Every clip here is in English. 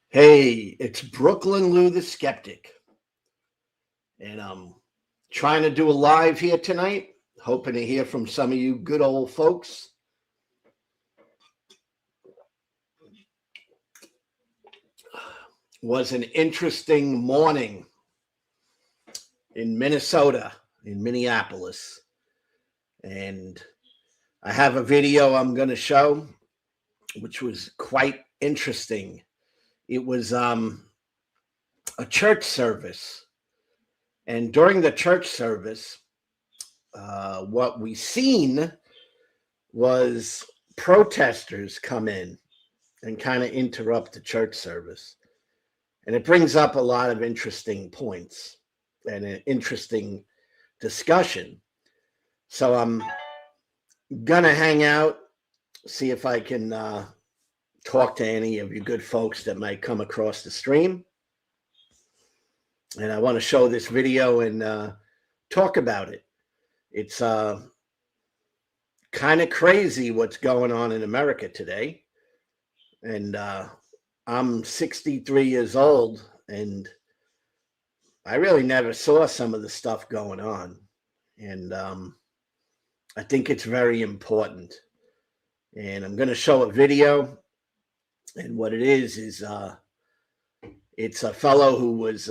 Hey, it's Brooklyn Lou the Skeptic, and I'm trying to do a live here tonight, hoping to hear from some of you good old folks. Was an interesting morning in Minnesota, in Minneapolis, and I have a video I'm going to show, which was quite interesting. It was a church service, and during the church service, what we seen was protesters come in and kind of interrupt the church service. And it brings up a lot of interesting points and an interesting discussion. So I'm going to hang out, see if I can talk to any of you good folks that might come across the stream. And I want to show this video and talk about it. It's kind of crazy what's going on in America today. And I'm 63 years old, and I really never saw some of the stuff going on. And I think it's very important. And I'm going to show a video. And what it is it's a fellow who was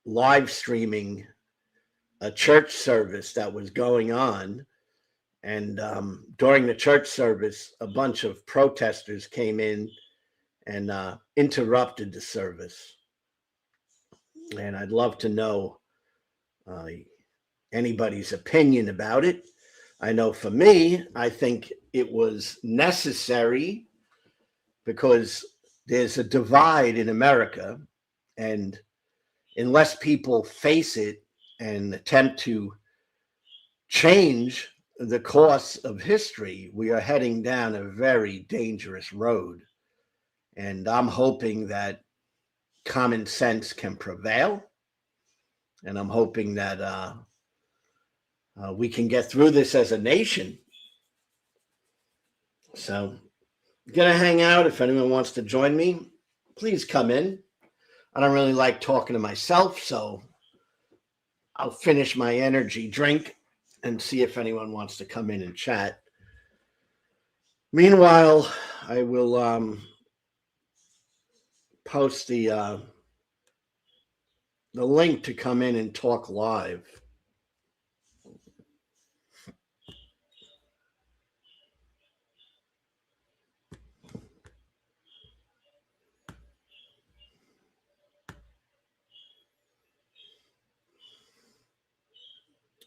live streaming a church service that was going on. And during the church service, a bunch of protesters came in and interrupted the service. And I'd love to know anybody's opinion about it. I know for me, I think it was necessary because there's a divide in America. And unless people face it and attempt to change the course of history, we are heading down a very dangerous road. And I'm hoping that common sense can prevail. And I'm hoping that we can get through this as a nation. So I'm going to hang out. If anyone wants to join me, please come in. I don't really like talking to myself, so I'll finish my energy drink and see if anyone wants to come in and chat. Meanwhile, I will post the link to come in and talk live.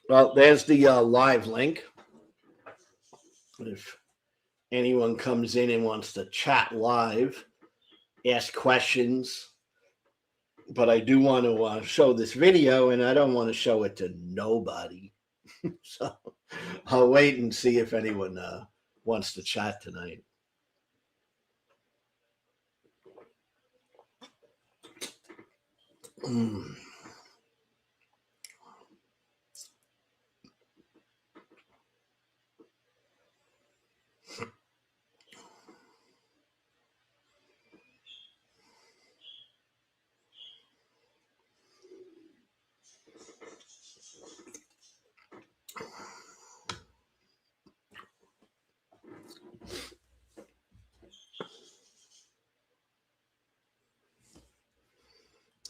Well, there's the live link. If anyone comes in and wants to chat live, ask questions. But I do want to show this video, and I don't want to show it to nobody. So I'll wait and see if anyone wants to chat tonight.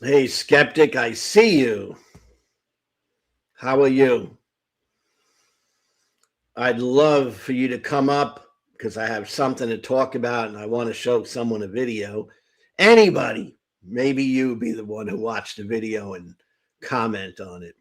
Hey, skeptic, I see you. How are you? I'd love for you to come up because I have something to talk about and I want to show someone a video. Anybody, maybe you be the one who watched the video and comment on it.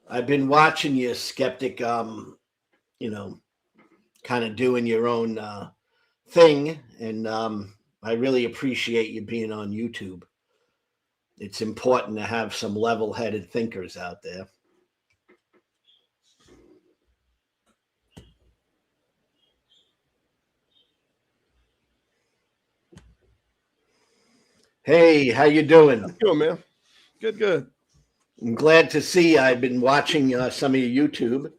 I've been watching you, skeptic, kind of doing your own thing. And I really appreciate you being on YouTube. It's important to have some level-headed thinkers out there. Hey, how you doing? How's it going, man? Good. I'm glad to see. I've been watching some of your YouTube,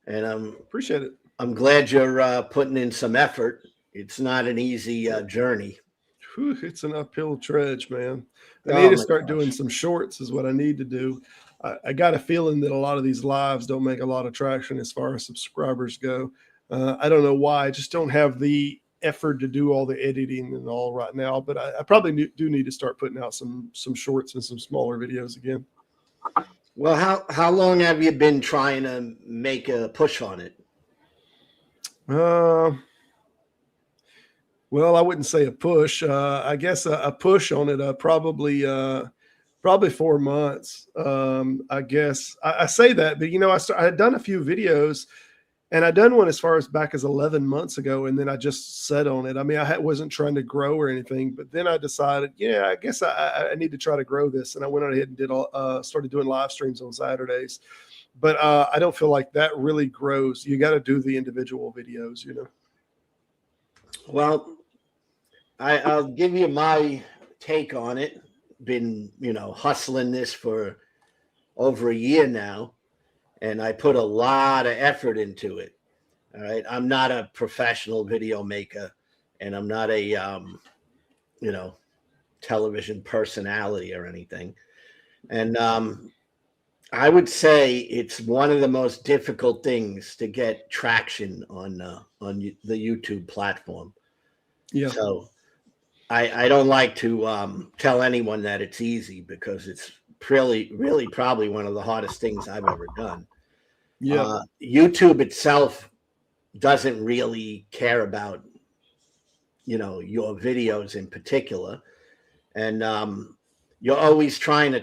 and Appreciate it. I'm glad you're putting in some effort. It's not an easy journey. Whew, it's an uphill trudge, man. I need Oh to my start doing gosh. some shorts is what I need to do. I got a feeling that a lot of these lives don't make a lot of traction as far as subscribers go. I don't know why. I just don't have the effort to do all the editing and all right now, but I probably do need to start putting out some shorts and some smaller videos again. Well, how long have you been trying to make a push on it? Uh, well, I wouldn't say a push. I guess a push on it. Probably 4 months. I guess I say that, but I had done a few videos, and I done one as far as back as 11 months ago, and then I just set on it. I mean, wasn't trying to grow or anything, but then I decided, yeah, I guess I need to try to grow this, and I went ahead and started doing live streams on Saturdays. But I don't feel like that really grows. You got to do the individual videos, Well, I'll give you my take on it. Been hustling this for over a year now, and I put a lot of effort into it. All right, I'm not a professional video maker, and I'm not a you know television personality or anything. And I would say it's one of the most difficult things to get traction on the YouTube platform. Yeah. So I don't like to tell anyone that it's easy, because it's really probably one of the hardest things I've ever done. Yeah. YouTube itself doesn't really care about your videos in particular, and you're always trying to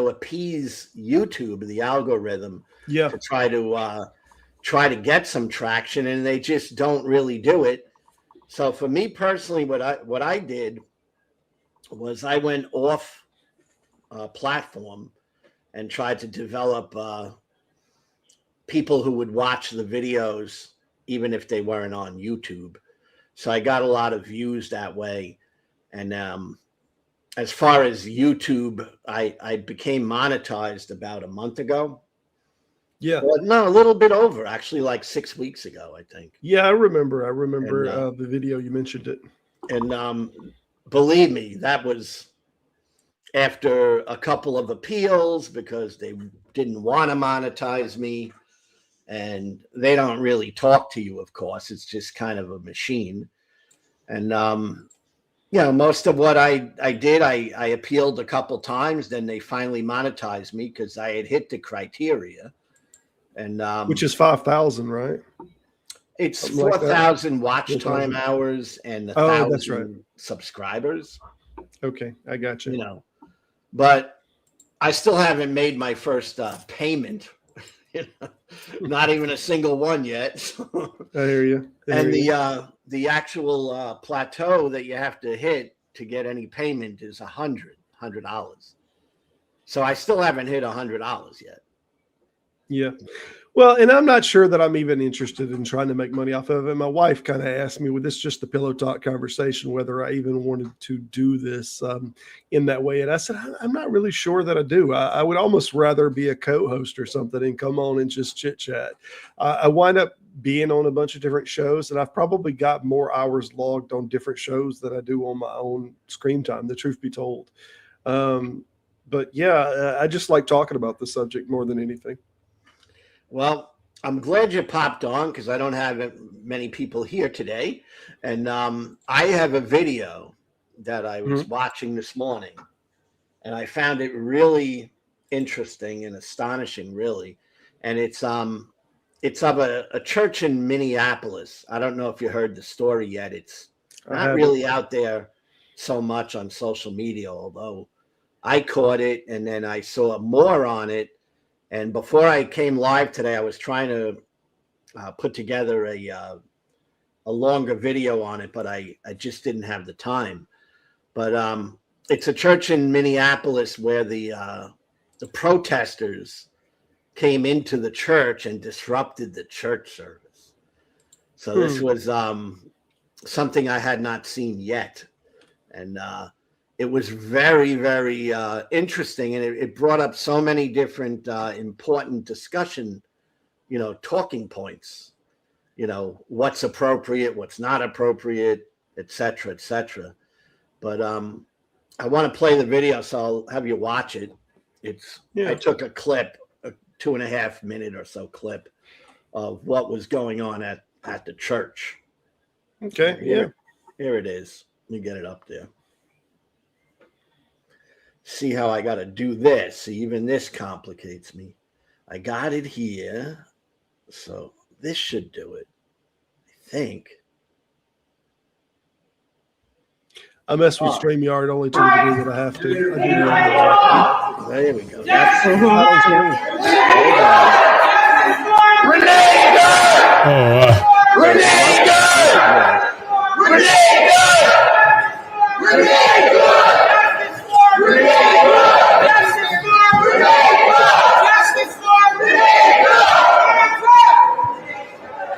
appease YouTube, the algorithm, Yeah. to try to get some traction, and they just don't really do it. So for me personally, what I did was I went off platform and tried to develop people who would watch the videos even if they weren't on YouTube. So I got a lot of views that way. And as far as YouTube, I became monetized about a month ago. Yeah. Well, no, a little bit over, actually, like 6 weeks ago, I think. Yeah. I remember And the video. You mentioned it. and believe me, that was after a couple of appeals, because they didn't want to monetize me, and they don't really talk to you, of course. It's just kind of a machine. And most of what I did, I appealed a couple times. Then they finally monetized me because I had hit the criteria. And Which is 5,000, right? it's Something like that. 4,000 watch 4,000. time hours and Oh, that's right. 1,000 subscribers. Okay, I got you. But I still haven't made my first payment. Not even a single one yet. I hear you. And the actual plateau that you have to hit to get any payment is $100. So I still haven't hit $100 yet. Yeah. Well, and I'm not sure that I'm even interested in trying to make money off of it. My wife kind of asked me, with this just a pillow talk conversation, whether I even wanted to do this in that way. And I said, I'm not really sure that I do. I would almost rather be a co-host or something and come on and just chit chat. I wind up being on a bunch of different shows, and I've probably got more hours logged on different shows than I do on my own screen time, the truth be told. But yeah, I just like talking about the subject more than anything. Well, I'm glad you popped on, because I don't have many people here today. And I have a video that I was watching this morning, and I found it really interesting and astonishing, really. And it's of a church in Minneapolis. I don't know if you heard the story yet. It's not really out there so much on social media, although I caught it, and then I saw more on it. And before I came live today, I was trying to put together a longer video on it, but I just didn't have the time. But it's a church in Minneapolis where the protesters came into the church and disrupted the church service. So this was something I had not seen yet. And it was very, very interesting, and it brought up so many different important discussion, talking points. What's appropriate, what's not appropriate, etc., etc. But I want to play the video, so I'll have you watch it. I took a clip, a 2.5 minute or so clip of what was going on at the church. Okay. Here it is. Let me get it up there. See how I got to do this. See, even this complicates me. I got it here. So this should do it, I think. I mess with StreamYard only to the degree that I have to. There we go.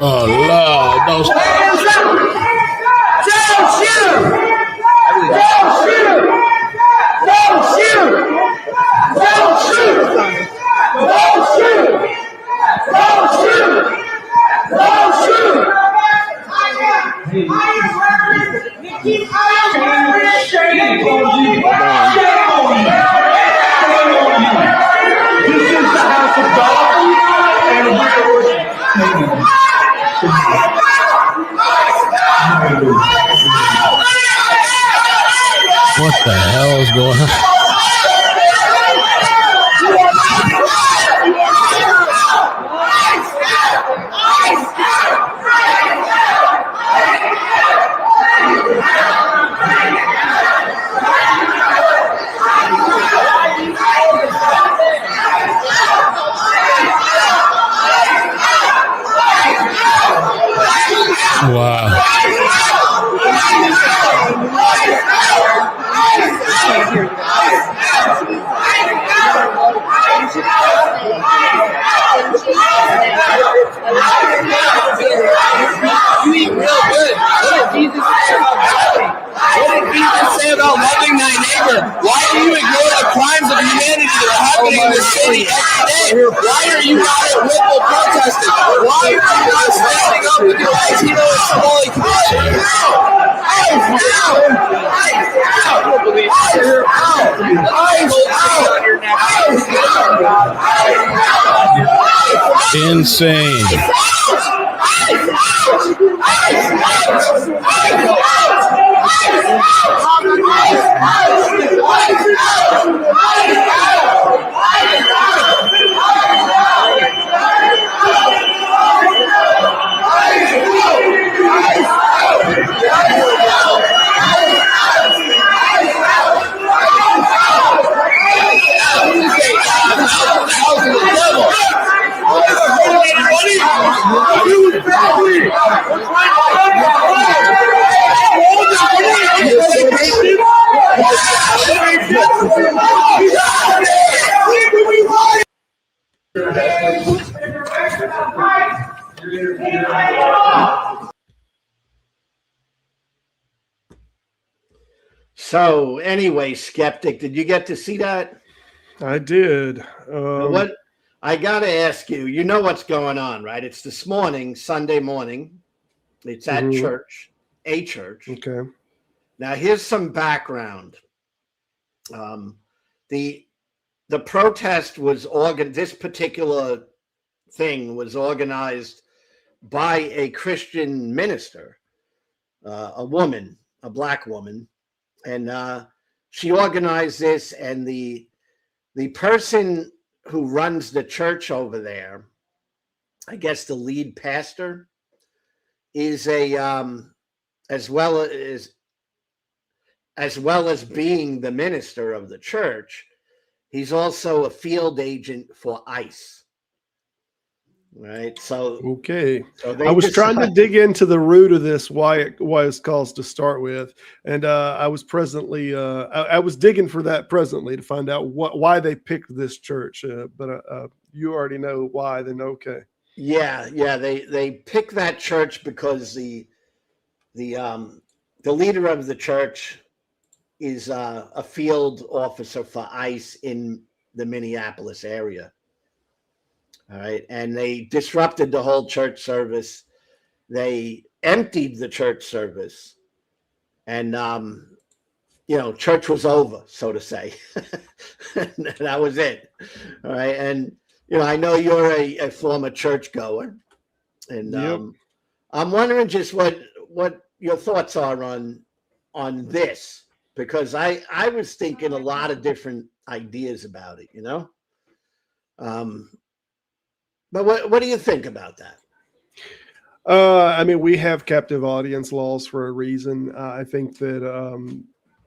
Oh, Lord. Don't shoot! Don't shoot! Don't shoot! Don't shoot! Don't shoot! Don't shoot! Don't shoot! This is the house of God, and we're worshiping. What the hell is going on? Wow. You eat real good. What did Jesus say about loving? What did Jesus say about loving thy neighbor? Why do you ignore the crimes of humanity that are happening in the city every day? Why are you not at Whipple protesting? Why are you not standing up with your Latino and Somali community? Insane. So anyway, Skeptic, did you get to see that? I did. What I got to ask you, you know what's going on, right? It's this morning, Sunday morning. It's at church, a church. Okay. Now, here's some background. The protest was organized. This particular thing was organized by a Christian minister, a woman, a black woman, and she organized this. And the person who runs the church over there, I guess the lead pastor, is a as well as being the minister of the church, he's also a field agent for ICE. Right. So okay. So I was trying to dig into the root of this, why it's caused to start with, and I was presently I was digging for that presently to find out why they picked this church. But you already know why. Then okay. Yeah. They picked that church because the leader of the church is a field officer for ICE in the Minneapolis area. All right. And they disrupted the whole church service. They emptied the church service. And, church was over, so to say. That was it. All right. And, I know you're a former churchgoer. And Yep. I'm wondering just what your thoughts are on this, because I was thinking a lot of different ideas about it, but what do you think about that? I mean, we have captive audience laws for a reason. I think that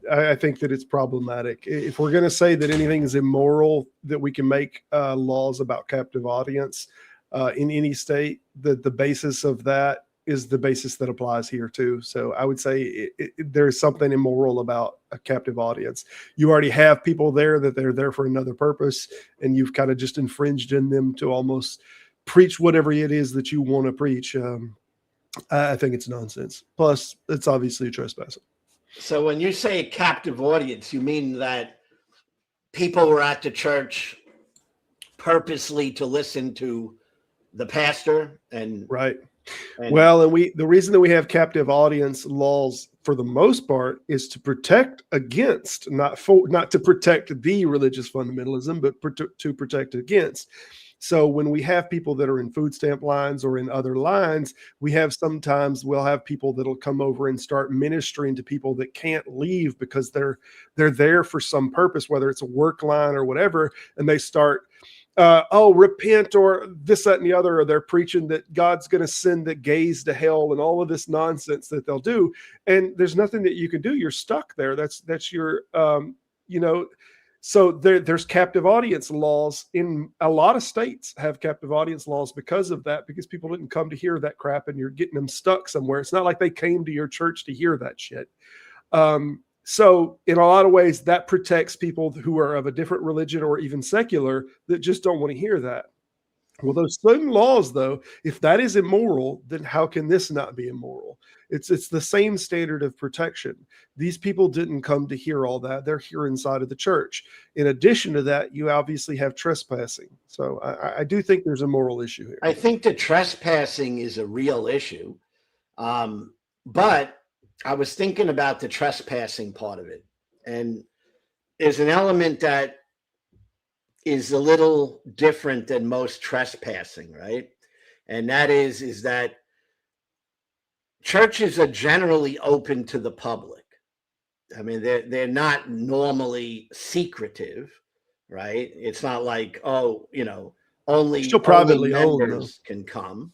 it's problematic. If we're going to say that anything is immoral, that we can make laws about captive audience in any state, the basis of that is the basis that applies here too. So I would say there's something immoral about a captive audience. You already have people there that they're there for another purpose, and you've kind of just infringed in them to almost preach whatever it is that you want to preach. I think it's nonsense. Plus, it's obviously trespassing. So when you say a captive audience, you mean that people were at the church purposely to listen to the pastor and right. Well, and the reason that we have captive audience laws for the most part is to protect against, not to protect the religious fundamentalism, but to protect against. So when we have people that are in food stamp lines or in other lines, we'll have people that'll come over and start ministering to people that can't leave because they're there for some purpose, whether it's a work line or whatever, and they start repent or this, that, and the other, or they're preaching that God's going to send the gays to hell and all of this nonsense that they'll do. And there's nothing that you can do. You're stuck there. That's your, so there's captive audience laws in a lot of states have captive audience laws because of that, because people didn't come to hear that crap and you're getting them stuck somewhere. It's not like they came to your church to hear that shit. So in a lot of ways, that protects people who are of a different religion or even secular that just don't want to hear that. Well, those same laws, though, if that is immoral, then how can this not be immoral? It's the same standard of protection. These people didn't come to hear all that. They're here inside of the church. In addition to that, you obviously have trespassing. So I do think there's a moral issue here. I think the trespassing is a real issue. But I was thinking about the trespassing part of it. And there's an element that is a little different than most trespassing, right? And that is that churches are generally open to the public. I mean, they're not normally secretive, right? It's not like, only still privately only owned, members can come,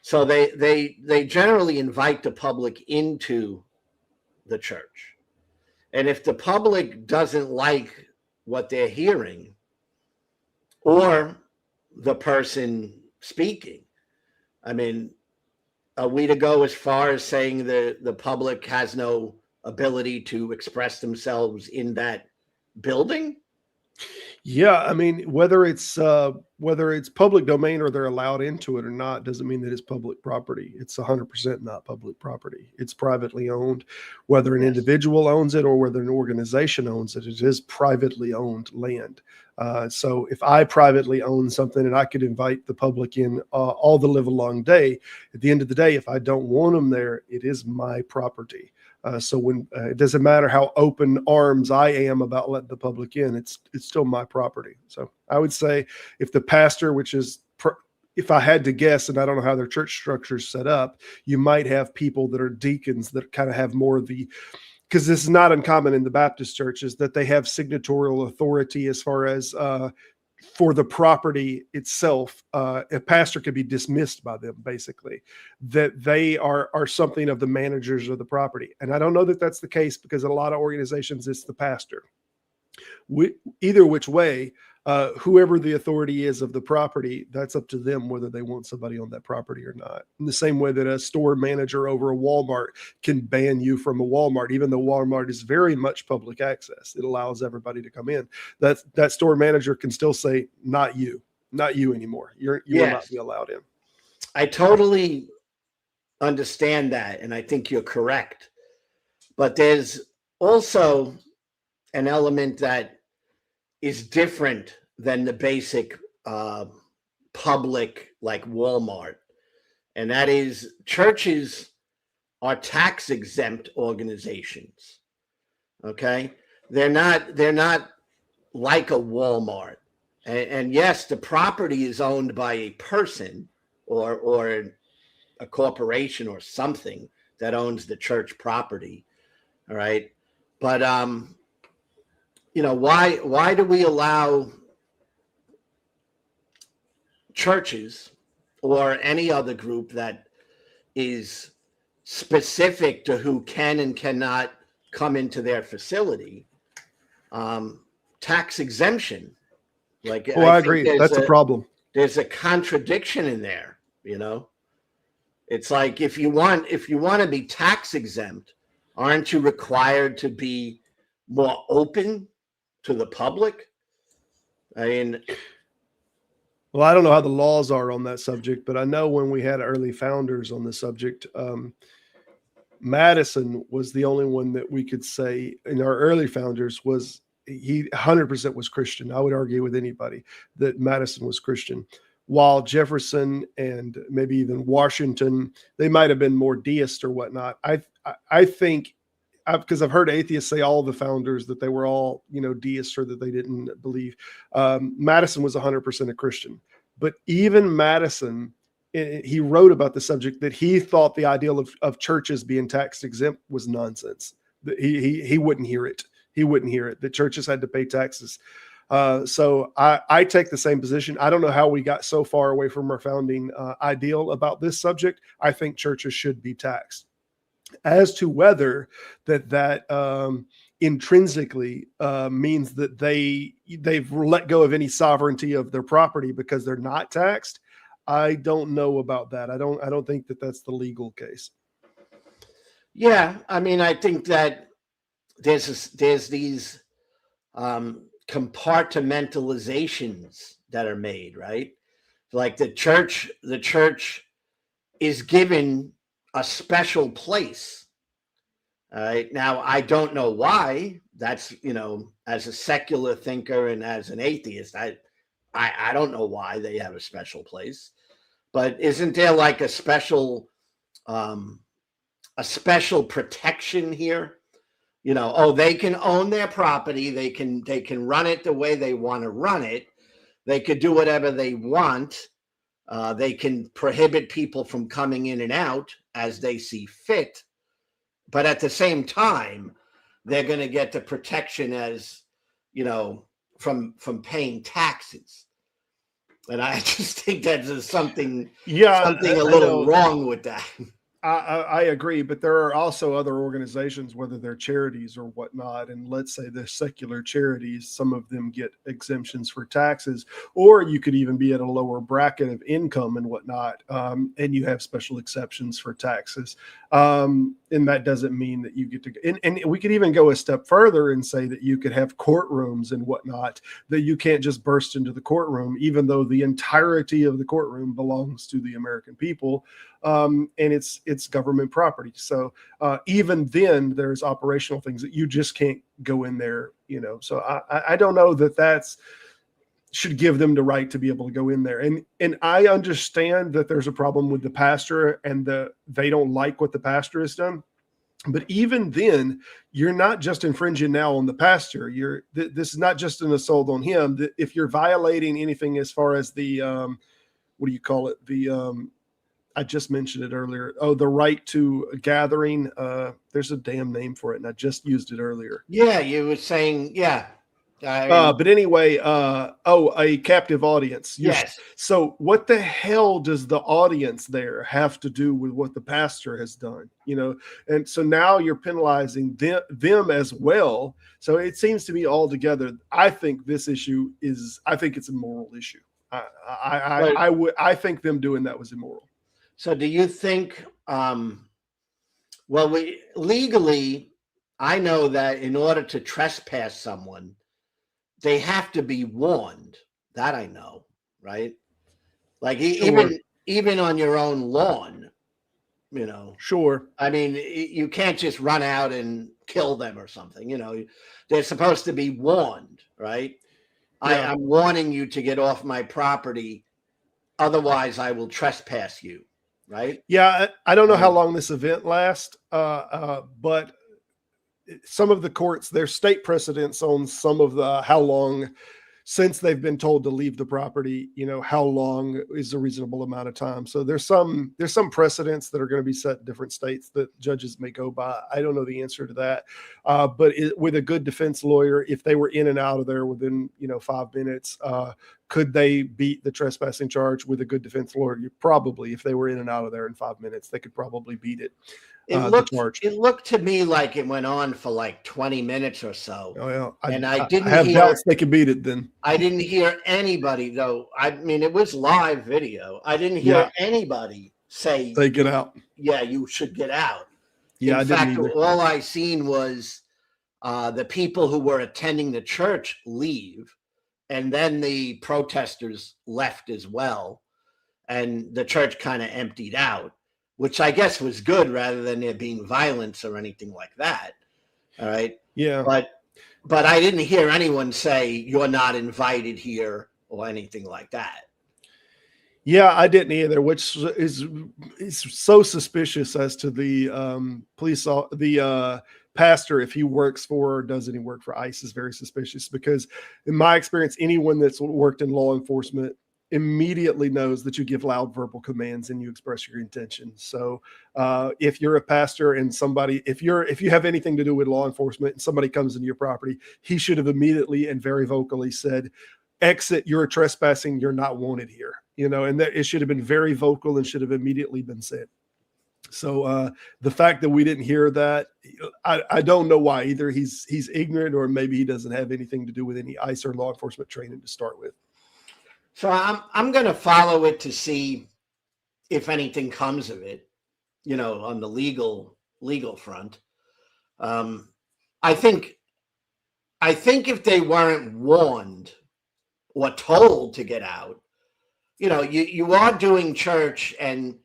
So they generally invite the public into the church. And if the public doesn't like what they're hearing or the person speaking, I mean, are we to go as far as saying the public has no ability to express themselves in that building? Yeah, I mean, whether it's public domain or they're allowed into it or not doesn't mean that it's public property. It's 100% not public property. It's privately owned. Whether an individual owns it or whether an organization owns it, it is privately owned land. So if I privately own something and I could invite the public in all the live long day, at the end of the day, if I don't want them there, it is my property. So when it doesn't matter how open arms I am about letting the public in, it's still my property. So I would say if the pastor, if I had to guess, and I don't know how their church structure is set up, you might have people that are deacons that kind of have more of because this is not uncommon in the Baptist churches, that they have signatorial authority as far as for the property itself. A pastor could be dismissed by them, basically, that they are something of the managers of the property. And I don't know that that's the case, because in a lot of organizations, it's the pastor. Either which way, whoever the authority is of the property, that's up to them whether they want somebody on that property or not. In the same way that a store manager over a Walmart can ban you from a Walmart, even though Walmart is very much public access. It allows everybody to come in. That store manager can still say, not you anymore. You will not be allowed in. I totally understand that, and I think you're correct. But there's also an element that is different than the basic public like Walmart, and that is churches are tax exempt organizations. Okay, they're not like a Walmart, and yes, the property is owned by a person or a corporation or something that owns the church property. All right, but why do we allow churches or any other group that is specific to who can and cannot come into their facility tax exemption? Like, Oh, I agree. That's a problem. There's a contradiction in there. It's like, if you want to be tax exempt, aren't you required to be more open to the public? I mean, well, I don't know how the laws are on that subject, but I know when we had early founders on the subject, Madison was the only one that we could say in our early founders was he 100% was Christian. I would argue with anybody that Madison was Christian, while Jefferson and maybe even Washington, they might have been more deist or whatnot. I think, because I've heard atheists say all the founders that they were all, deists or that they didn't believe. Madison was 100% a Christian, but even Madison, he wrote about the subject that he thought the ideal of churches being tax exempt was nonsense. He wouldn't hear it. He wouldn't hear it. The churches had to pay taxes. So I take the same position. I don't know how we got so far away from our founding ideal about this subject. I think churches should be taxed. As to whether that intrinsically means that they've let go of any sovereignty of their property because they're not taxed, I don't know about that. I don't think that that's the legal case. Yeah, I mean, I think that there's these compartmentalizations that are made, right? Like the church is given a special place. All right. Now, I don't know why. That's, as a secular thinker and as an atheist, I don't know why they have a special place. But isn't there like a special protection here? They can own their property. They can run it the way they want to run it. They could do whatever they want. They can prohibit people from coming in and out as they see fit. But at the same time, they're going to get the protection as, from paying taxes. And I just think that there's something a little wrong with that. I agree, but there are also other organizations, whether they're charities or whatnot, and let's say the secular charities, some of them get exemptions for taxes, or you could even be at a lower bracket of income and whatnot, and you have special exceptions for taxes. And that doesn't mean that you get to, and we could even go a step further and say that you could have courtrooms and whatnot, that you can't just burst into the courtroom, even though the entirety of the courtroom belongs to the American people. And it's government property. So even then there's operational things that you just can't go in there, so I don't know that should give them the right to be able to go in there. And I understand that there's a problem with the pastor and they don't like what the pastor has done. But even then, you're not just infringing now on the pastor. This is not just an assault on him. If you're violating anything as far as the, what do you call it? I just mentioned it earlier. Oh, the right to a gathering. There's a damn name for it, and I just used it earlier. Yeah, you were saying, yeah. But anyway, a captive audience. Yes. So what the hell does the audience there have to do with what the pastor has done? And so now you're penalizing them as well. So it seems to be all together. I think this issue I think it's a moral issue. I think them doing that was immoral. So do you think, legally, I know that in order to trespass someone, they have to be warned. That I know, right? Like even on your own lawn, you know. Sure. I mean, you can't just run out and kill them or something, you know. They're supposed to be warned, right? Yeah. I'm warning you to get off my property, otherwise I will trespass you, right? Yeah, I don't know how long this event lasts, but some of the courts, there's state precedents on some of the how long since they've been told to leave the property, you know, how long is a reasonable amount of time. So there's some precedents that are going to be set in different states that judges may go by. I don't know the answer to that. But with a good defense lawyer, if they were in and out of there within, 5 minutes, could they beat the trespassing charge with a good defense lawyer? Probably, if they were in and out of there in 5 minutes, they could probably beat it. It looked to me like it went on for like 20 minutes or so. Oh, yeah. I didn't have hear, doubts they could beat it then. I didn't hear anybody, though. I mean, it was live video. I didn't hear anybody say, get out. Yeah, you should get out. Yeah, in fact, all I seen was the people who were attending the church leave, and then the protesters left as well, and the church kind of emptied out, which I guess was good rather than there being violence or anything like that. All right. Yeah. But I didn't hear anyone say you're not invited here or anything like that. Yeah, I didn't either, which is so suspicious as to the pastor, if he works for or does any work for ICE, is very suspicious, because in my experience, anyone that's worked in law enforcement immediately knows that you give loud verbal commands and you express your intention. So if you're a pastor and if you have anything to do with law enforcement and somebody comes into your property, he should have immediately and very vocally said, exit, you're trespassing, you're not wanted here, and that it should have been very vocal and should have immediately been said. So the fact that we didn't hear that, I don't know why either. He's ignorant, or maybe he doesn't have anything to do with any ICE or law enforcement training to start with. So I'm going to follow it to see if anything comes of it, on the legal front. I think if they weren't warned or told to get out, you are doing church, and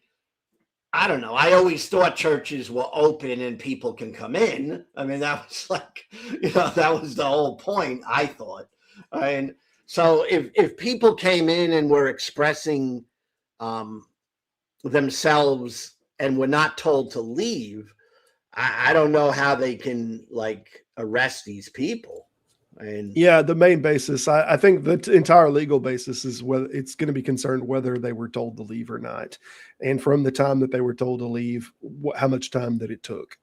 I don't know. I always thought churches were open and people can come in. I mean, that was like, that was the whole point, I thought. And so if people came in and were expressing themselves and were not told to leave, I don't know how they can arrest these people. Yeah, the main basis, I think the entire legal basis is whether it's going to be concerned whether they were told to leave or not. And from the time that they were told to leave, how much time that it took.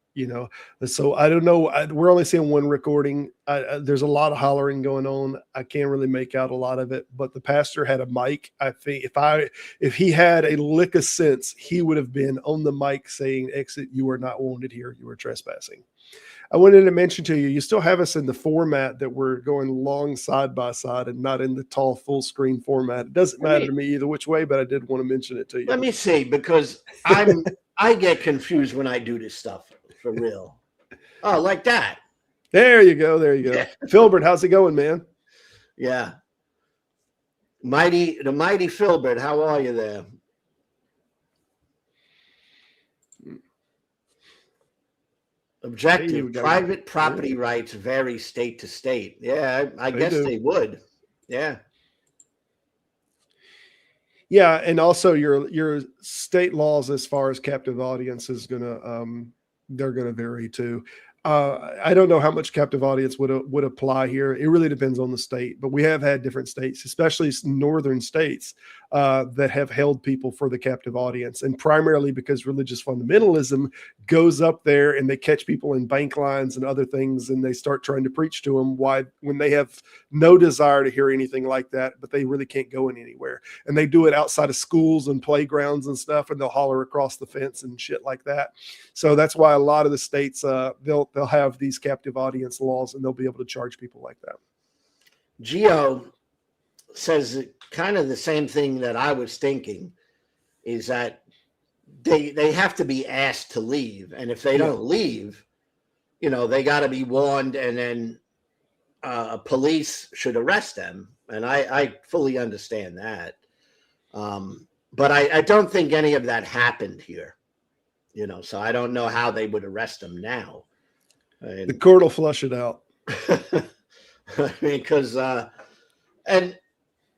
So I don't know. We're only seeing one recording. There's a lot of hollering going on. I can't really make out a lot of it, but the pastor had a mic. I think if he had a lick of sense, he would have been on the mic saying, exit, you are not wanted here. You are trespassing. I wanted to mention to you, you still have us in the format that we're going long side by side and not in the tall full screen format. It doesn't matter to me either which way, but I did want to mention it to you. Let me see, because I get confused when I do this stuff. For real. Oh, like that. There you go. Yeah. Filbert, how's it going, man? Yeah. The mighty Filbert, how are you there? Objective, private property rights vary state to state. Yeah, I guess they would. Yeah. Yeah, and also your state laws as far as captive audience is they're going to vary too. I don't know how much captive audience would apply here. It really depends on the state, but we have had different states, especially northern states, that have held people for the captive audience, and primarily because religious fundamentalism goes up there and they catch people in bank lines and other things, and they start trying to preach to them when they have no desire to hear anything like that, but they really can't go in anywhere. And they do it outside of schools and playgrounds and stuff, and they'll holler across the fence and shit like that. So that's why a lot of the states, they'll have these captive audience laws, and they'll be able to charge people like that. Gio says kind of the same thing that I was thinking, is that they have to be asked to leave. And if they don't leave, they got to be warned, and then police should arrest them. And I fully understand that. But I don't think any of that happened here. So I don't know how they would arrest him now. The court will flush it out. Because, and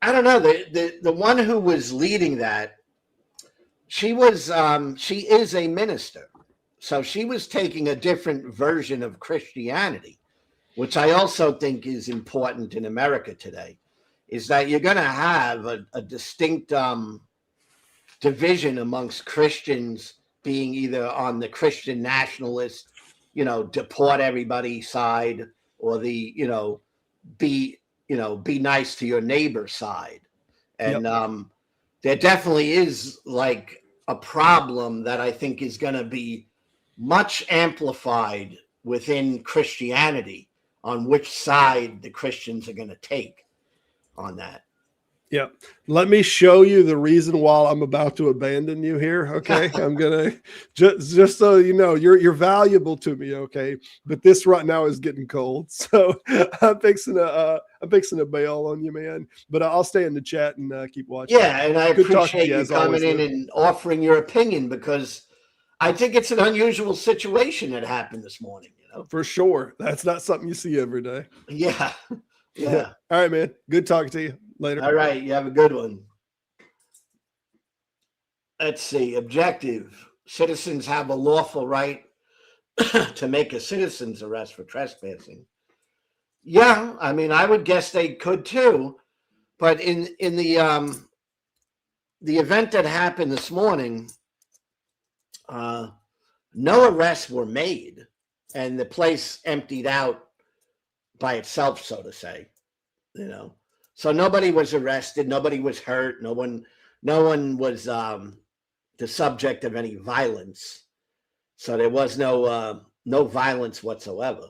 I don't know, the one who was leading that, she is a minister. So she was taking a different version of Christianity, which I also think is important in America today, is that you're going to have a distinct division amongst Christians being either on the Christian nationalist, deport everybody side, or the, be nice to your neighbor side. And there definitely is like a problem that I think is going to be much amplified within Christianity on which side the Christians are going to take on that. Yeah. Let me show you the reason why I'm about to abandon you here. Okay. I'm going to just so you know, you're valuable to me. Okay. But this right now is getting cold. So I'm fixing to bail on you, man, but I'll stay in the chat and keep watching. Yeah. And I appreciate you coming in and offering your opinion, because I think it's an unusual situation that happened this morning, For sure. That's not something you see every day. Yeah. Yeah. All right, man. Good talking to you. Later. All right. You have a good one. Let's see. Objective. Citizens have a lawful right to make a citizen's arrest for trespassing. Yeah. I mean, I would guess they could too. But in the event that happened this morning, no arrests were made, and the place emptied out by itself, so to say, So nobody was arrested. Nobody was hurt. No one was the subject of any violence. So there was no violence whatsoever.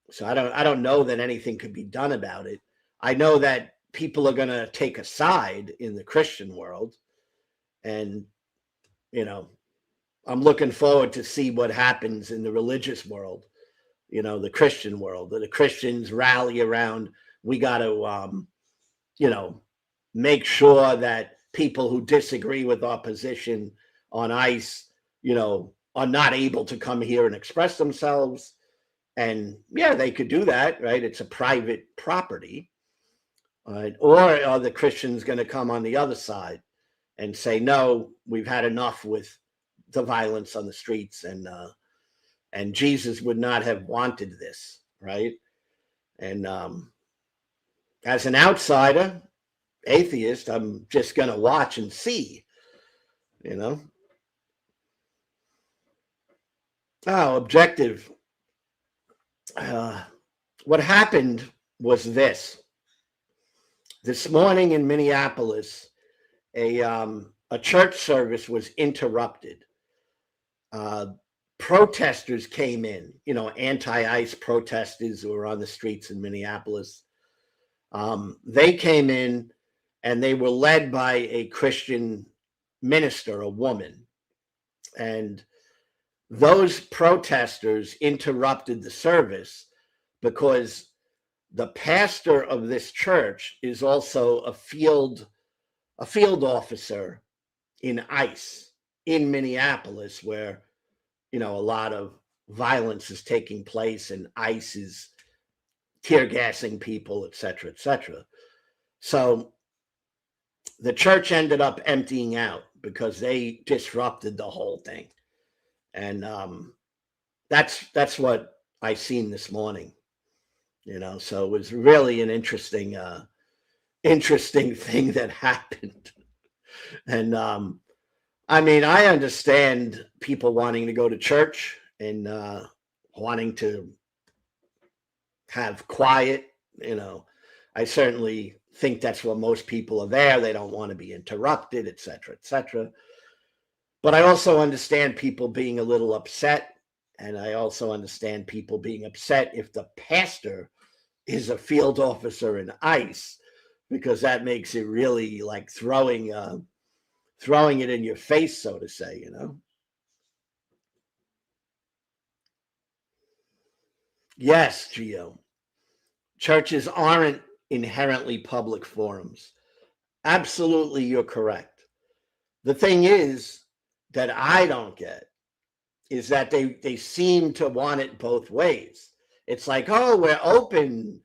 So I don't know that anything could be done about it. I know that people are going to take a side in the Christian world, and I'm looking forward to see what happens in the religious world. The Christian world. The Christians rally around. We got to, make sure that people who disagree with our position on ICE, are not able to come here and express themselves. And yeah, they could do that, right? It's a private property. Right? Or are the Christians going to come on the other side and say, no, we've had enough with the violence on the streets, and Jesus would not have wanted this, right? And as an outsider, atheist, I'm just going to watch and see, Oh, objective. What happened was this. This morning in Minneapolis, a church service was interrupted. Protesters came in, anti-ICE protesters who were on the streets in Minneapolis. They came in, and they were led by a Christian minister, a woman. And those protesters interrupted the service because the pastor of this church is also a field officer in ICE in Minneapolis, where a lot of violence is taking place, and ICE is tear gassing people, et cetera, et cetera. So the church ended up emptying out because they disrupted the whole thing. And that's what I seen this morning, so it was really an interesting thing that happened. And I mean, I understand people wanting to go to church and wanting to have quiet. I certainly think that's what most people are there. They don't want to be interrupted, et cetera, et cetera. But I also understand people being a little upset. And I also understand people being upset if the pastor is a field officer in ICE, because that makes it really like throwing it in your face, so to say, Yes, Gio. Churches aren't inherently public forums. Absolutely, you're correct. The thing is, that I don't get is that they seem to want it both ways. It's like, oh, we're open,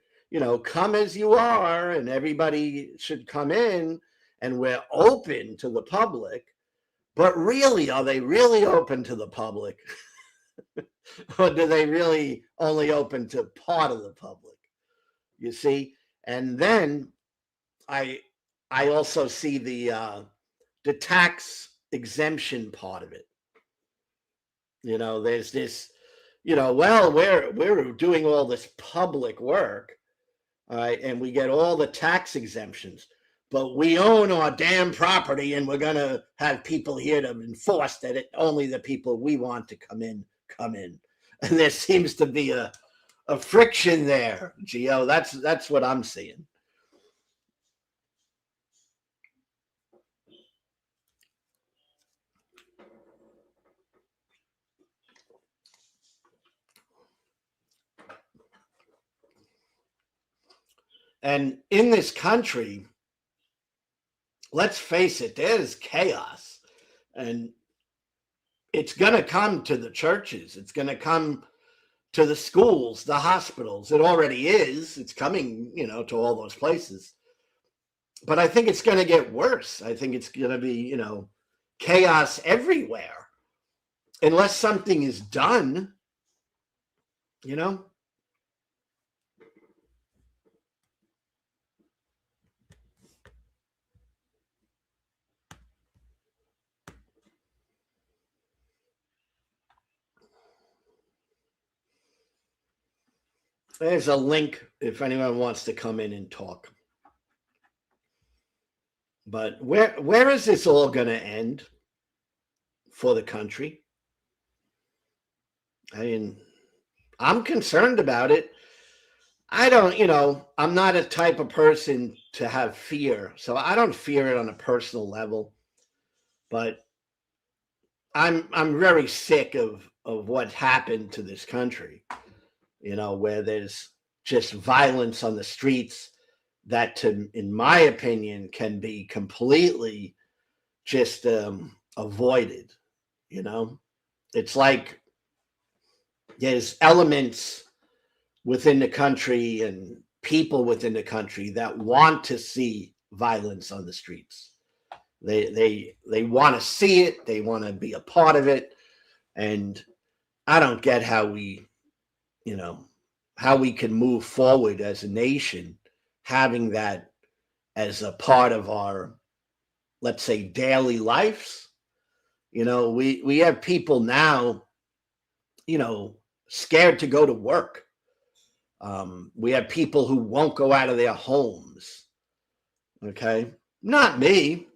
come as you are, and everybody should come in, and we're open to the public. But really, are they really open to the public? Or do they really only open to part of the public? You see? And then I also see the tax exemption part of it. There's this, well, we're doing all this public work, all right, and we get all the tax exemptions, but we own our damn property, and we're gonna have people here to enforce that only the people we want to come in. And there seems to be a friction there, Gio. That's what I'm seeing. And in this country, let's face it, there's chaos. And it's going to come to the churches. It's going to come to the schools, the hospitals. It already is. It's coming, to all those places. But I think it's going to get worse. I think it's going to be, chaos everywhere. Unless something is done, There's a link if anyone wants to come in and talk. But where is this all going to end for the country? I mean, I'm concerned about it. I don't, I'm not a type of person to have fear. So I don't fear it on a personal level. But I'm very sick of what happened to this country. Where there's just violence on the streets that, in my opinion, can be completely just avoided. It's like there's elements within the country and people within the country that want to see violence on the streets. They want to see it. They want to be a part of it. And I don't get how we can move forward as a nation, having that as a part of our, let's say, daily lives. We have people now, scared to go to work. We have people who won't go out of their homes. Okay. Not me.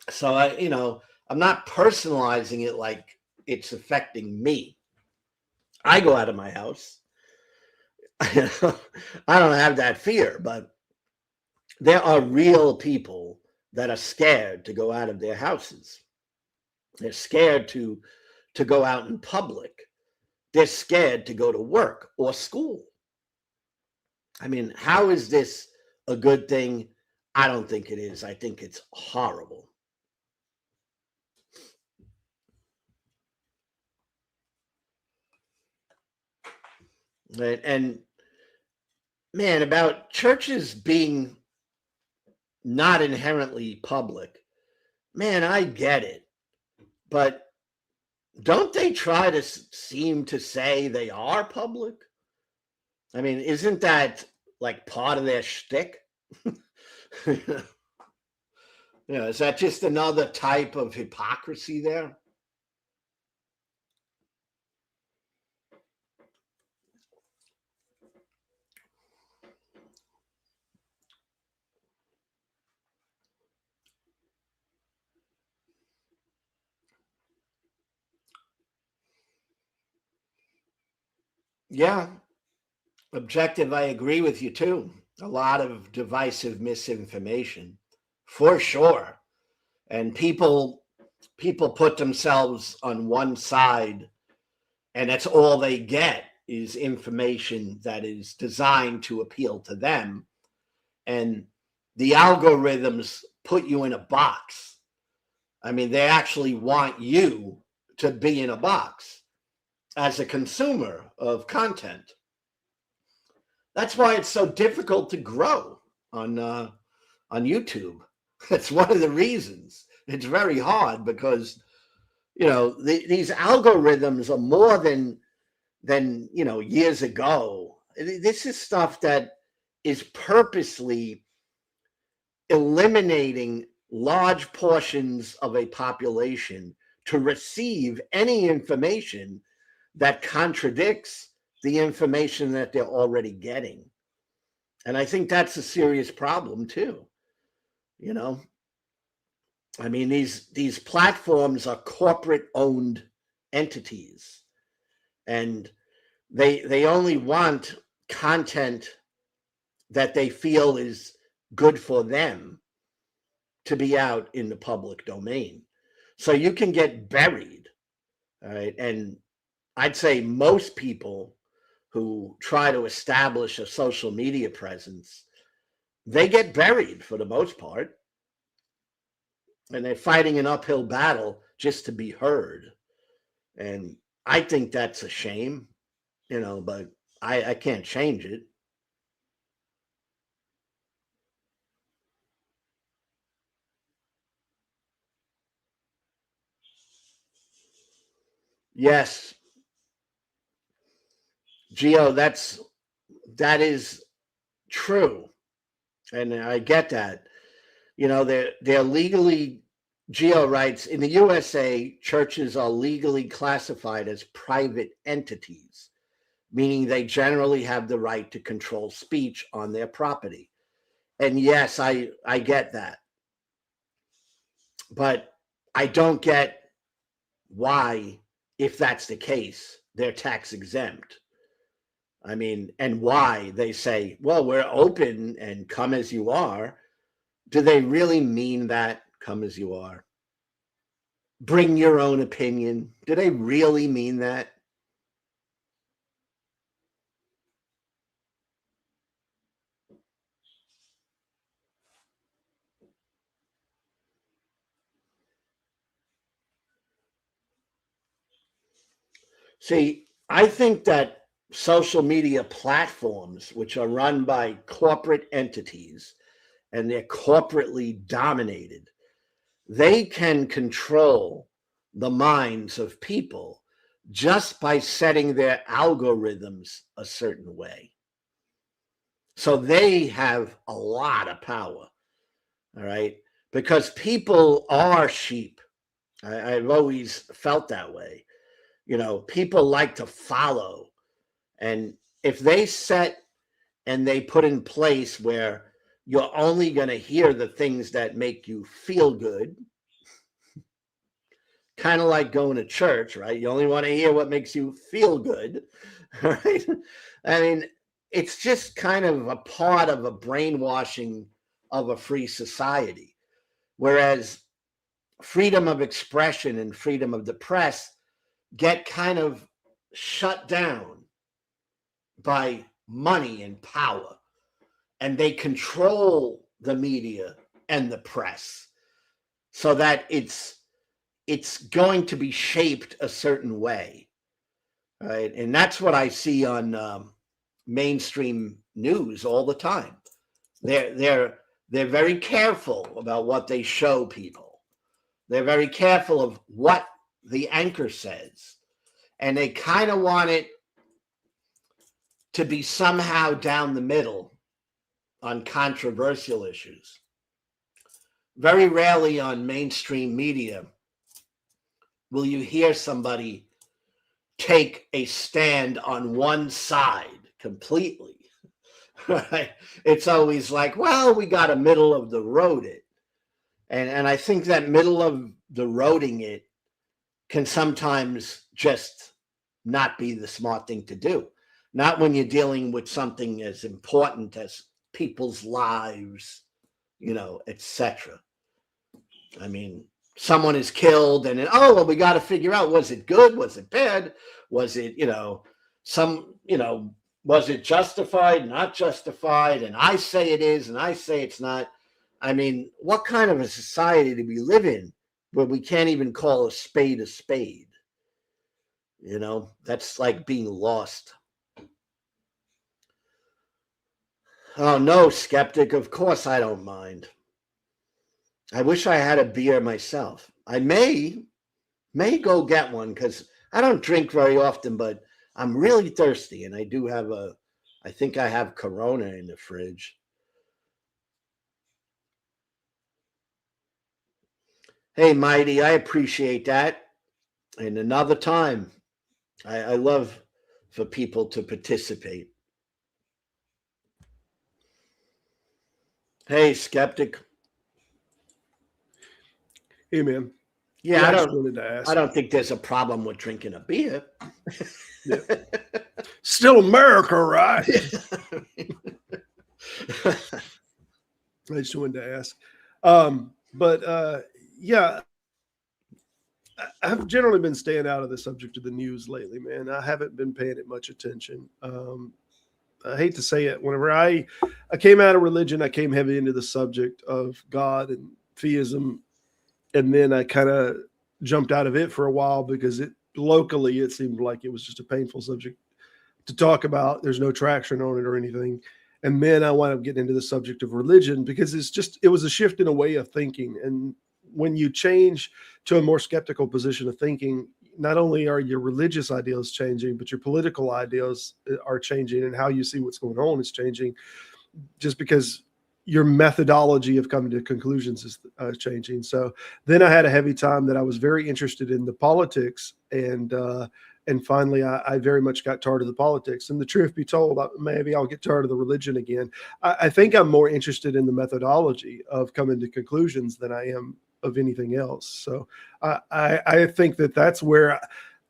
So I'm not personalizing it like it's affecting me. I go out of my house. I don't have that fear, but there are real people that are scared to go out of their houses. They're scared to go out in public. They're scared to go to work or school. I mean, how is this a good thing? I don't think it is. I think it's horrible. Right? And man, about churches being not inherently public, man, I get it. But don't they try to seem to say they are public? I mean, isn't that like part of their shtick? Is that just another type of hypocrisy there? Yeah, objective, I agree with you too. A lot of divisive misinformation, for sure. And people put themselves on one side, and that's all they get is information that is designed to appeal to them. And the algorithms put you in a box. I mean, they actually want you to be in a box as a consumer of content. That's why it's so difficult to grow on YouTube. That's one of the reasons. It's very hard because, you know, these algorithms are more than you know, years ago. This is stuff that is purposely eliminating large portions of a population to receive any information that contradicts the information that they're already getting. And I think that's a serious problem too. You know, I mean, these platforms are corporate owned entities, and they only want content that they feel is good for them to be out in the public domain. So you can get buried, all right? And I'd say most people who try to establish a social media presence, they get buried for the most part. And they're fighting an uphill battle just to be heard. And I think that's a shame, you know, but I can't change it. Yes, Gio, that is true, and I get that. You know, they're legally. Gio writes, in the USA, churches are legally classified as private entities, meaning they generally have the right to control speech on their property. And yes, I get that, but I don't get why, if that's the case, they're tax exempt. I mean, and why they say, well, we're open and come as you are. Do they really mean that? Come as you are. Bring your own opinion. Do they really mean that? See, I think that social media platforms, which are run by corporate entities and they're corporately dominated, they can control the minds of people just by setting their algorithms a certain way. So they have a lot of power, all right? Because people are sheep. I've always felt that way. You know, people like to follow. And if they set and they put in place where you're only going to hear the things that make you feel good, kind of like going to church, right? You only want to hear what makes you feel good, right? I mean, it's just kind of a part of a brainwashing of a free society. Whereas freedom of expression and freedom of the press get kind of shut down by money and power, and they control the media and the press so that it's going to be shaped a certain way, right? And that's what I see on mainstream news all the time. They're very careful about what they show people. They're very careful of what the anchor says, and they kind of want it to be somehow down the middle on controversial issues. Very rarely on mainstream media will you hear somebody take a stand on one side completely, right? It's always like, well, we got a middle of the road it. And I think that middle of the roading it can sometimes just not be the smart thing to do. Not when you're dealing with something as important as people's lives, you know, etc. I mean, someone is killed and then, oh, well, we got to figure out, was it good? Was it bad? Was it, you know, was it justified, not justified? And I say it is, and I say it's not. I mean, what kind of a society do we live in but we can't even call a spade a spade. You know, that's like being lost. Oh, no, skeptic. Of course I don't mind. I wish I had a beer myself. I may go get one because I don't drink very often, but I'm really thirsty, and I do have I think I have Corona in the fridge. Hey, Mighty, I appreciate that. And another time, I love for people to participate. Hey, skeptic. Hey, man. Yeah, I just wanted to ask. I don't think there's a problem with drinking a beer. Yeah. Still America, right? I just wanted to ask. Yeah, I've generally been staying out of the subject of the news lately, man. I haven't been paying it much attention. I hate to say it. Whenever I came out of religion, I came heavy into the subject of God and theism. And then I kind of jumped out of it for a while because locally it seemed like it was just a painful subject to talk about. There's no traction on it or anything. And then I wound up getting into the subject of religion because it was a shift in a way of thinking. And when you change to a more skeptical position of thinking, not only are your religious ideals changing, but your political ideals are changing, and how you see what's going on is changing, just because your methodology of coming to conclusions is changing. So then I had a heavy time that I was very interested in the politics, and finally I very much got tired of the politics. And the truth be told, maybe I'll get tired of the religion again. I think I'm more interested in the methodology of coming to conclusions than I am of anything else. So I think that's where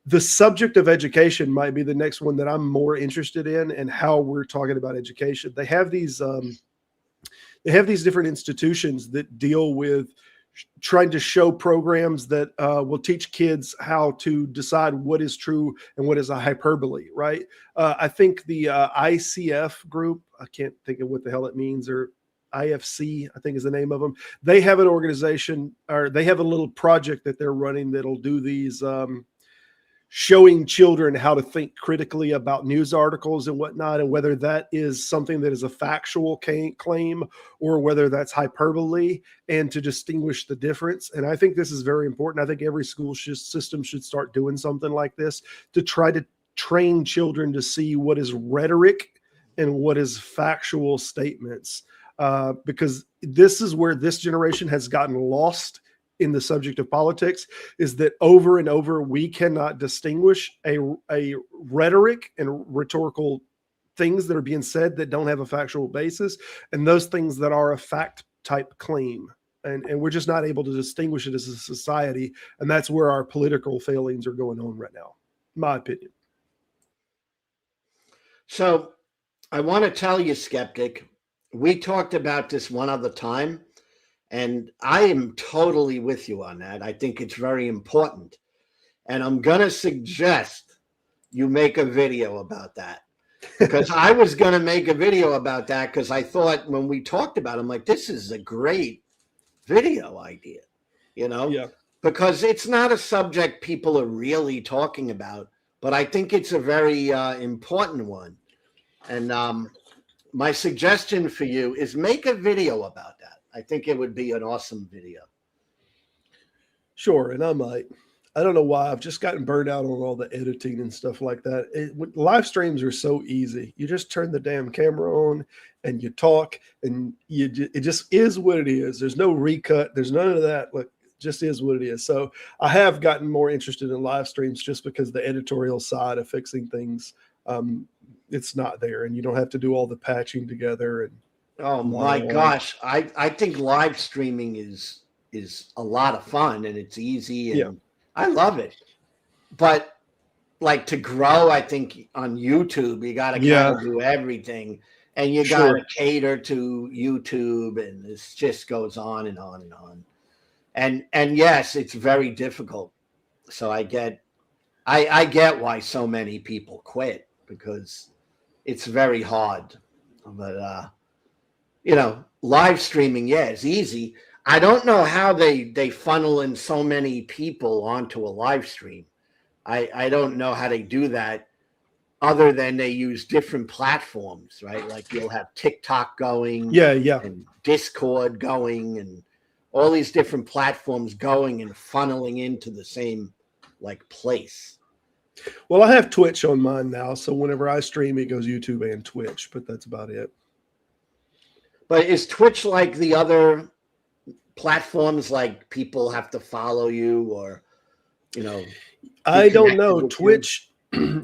the subject of education might be the next one that I'm more interested in, and how we're talking about education. They have these different institutions that deal with trying to show programs that will teach kids how to decide what is true and what is a hyperbole, right? I think the ICF group, I can't think of what the hell it means, or IFC, I think is the name of them. They have an organization, or they have a little project that they're running that'll do these showing children how to think critically about news articles and whatnot, and whether that is something that is a factual claim or whether that's hyperbole, and to distinguish the difference. And I think this is very important. I think every school system should start doing something like this to try to train children to see what is rhetoric and what is factual statements, because this is where this generation has gotten lost in the subject of politics, is that over and over, we cannot distinguish a rhetoric and rhetorical things that are being said that don't have a factual basis, and those things that are a fact type claim. And we're just not able to distinguish it as a society. And that's where our political failings are going on right now, in my opinion. So I want to tell you, skeptic, we talked about this one other time, and I am totally with you on that. I think it's very important. And I'm going to suggest you make a video about that, because I was going to make a video about that because I thought when we talked about it, I'm like, this is a great video idea, Yeah. because it's not a subject people are really talking about, but I think it's a very important one. And my suggestion for you is make a video about that. I think it would be an awesome video. Sure. And I might. I don't know why. I've just gotten burned out on all the editing and stuff like that. Live streams are so easy. You just turn the damn camera on and you talk, and it just is what it is. There's no recut. There's none of that. Look, it just is what it is. So I have gotten more interested in live streams just because the editorial side of fixing things, it's not there, and you don't have to do all the patching together. And oh my gosh, I think live streaming is a lot of fun, and it's easy, and I love it. But like to grow, I think on YouTube you got to kind of do everything, and you got to cater to YouTube, and this just goes on and on and on. And yes, it's very difficult. So I get why so many people quit, because it's very hard. But live streaming, it's easy. I don't know how they funnel in so many people onto a live stream. I don't know how they do that other than they use different platforms, right? Like you'll have TikTok going, Yeah. and Discord going, and all these different platforms going and funneling into the same like place. Well, I have Twitch on mine now, so whenever I stream, it goes YouTube and Twitch, but that's about it. But is Twitch like the other platforms, like people have to follow you, or I don't know. with Twitch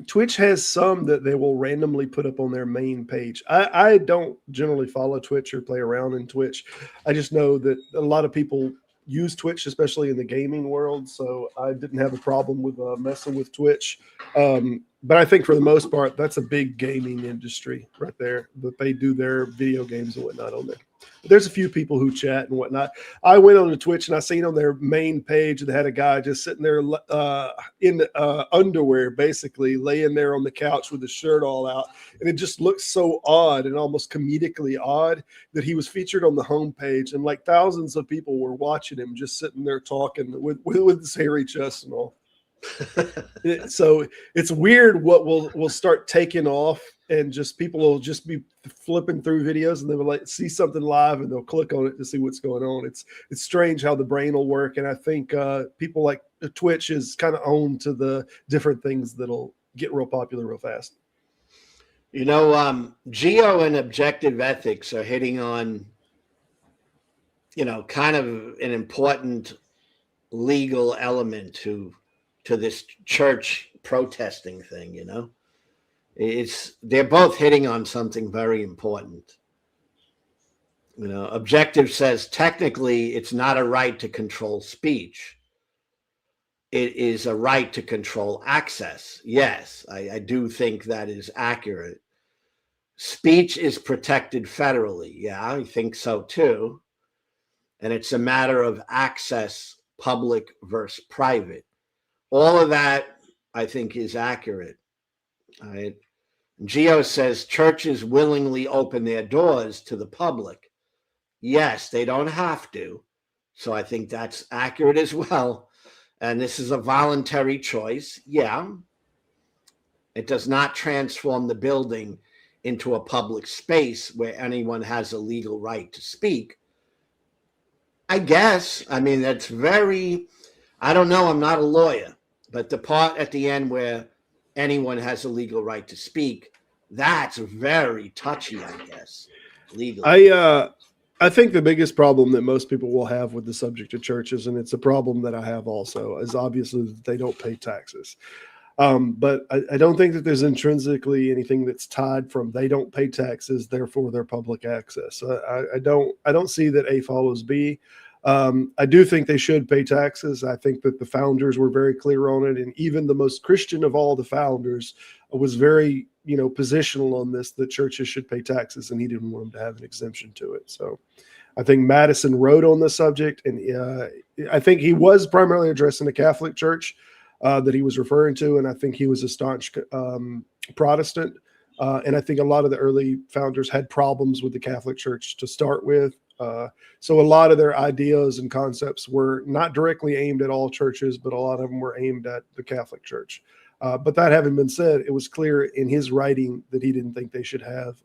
Twitch has some that they will randomly put up on their main page. I don't generally follow Twitch or play around in Twitch. I just know that a lot of people use Twitch, especially in the gaming world. So I didn't have a problem with messing with Twitch. But I think for the most part, that's a big gaming industry right there, that they do their video games and whatnot on there. But there's a few people who chat and whatnot. I went on to Twitch and I seen on their main page, they had a guy just sitting there in underwear, basically laying there on the couch with his shirt all out. And it just looked so odd and almost comedically odd that he was featured on the homepage, and like thousands of people were watching him just sitting there talking with his hairy chest and all. So it's weird what will start taking off, and just people will just be flipping through videos and they will like see something live and they'll click on it to see what's going on. It's strange how the brain will work, and I think people like Twitch is kind of owned to the different things that'll get real popular real fast. Geo and objective ethics are hitting on kind of an important legal element to this church protesting thing. They're both hitting on something very important. Objective says technically it's not a right to control speech. It is a right to control access. Yes, I do think that is accurate. Speech is protected federally. Yeah, I think so too. And it's a matter of access, public versus private. All of that, I think, is accurate. All right. Geo says churches willingly open their doors to the public. Yes, they don't have to. So I think that's accurate as well. And this is a voluntary choice. Yeah. It does not transform the building into a public space where anyone has a legal right to speak. I guess. I mean, that's I don't know. I'm not a lawyer. But the part at the end where anyone has a legal right to speak, that's very touchy, I guess, legally. I think the biggest problem that most people will have with the subject of churches, and it's a problem that I have also, is obviously that they don't pay taxes. But I don't think that there's intrinsically anything that's tied from they don't pay taxes, therefore they're public access. I don't see that A follows B. I do think they should pay taxes. I think that the founders were very clear on it. And even the most Christian of all the founders was very, positional on this, that churches should pay taxes, and he didn't want them to have an exemption to it. So I think Madison wrote on the subject, and I think he was primarily addressing the Catholic Church that he was referring to. And I think he was a staunch Protestant. And I think a lot of the early founders had problems with the Catholic Church to start with. So a lot of their ideas and concepts were not directly aimed at all churches, but a lot of them were aimed at the Catholic Church. But that having been said, it was clear in his writing that he didn't think they should have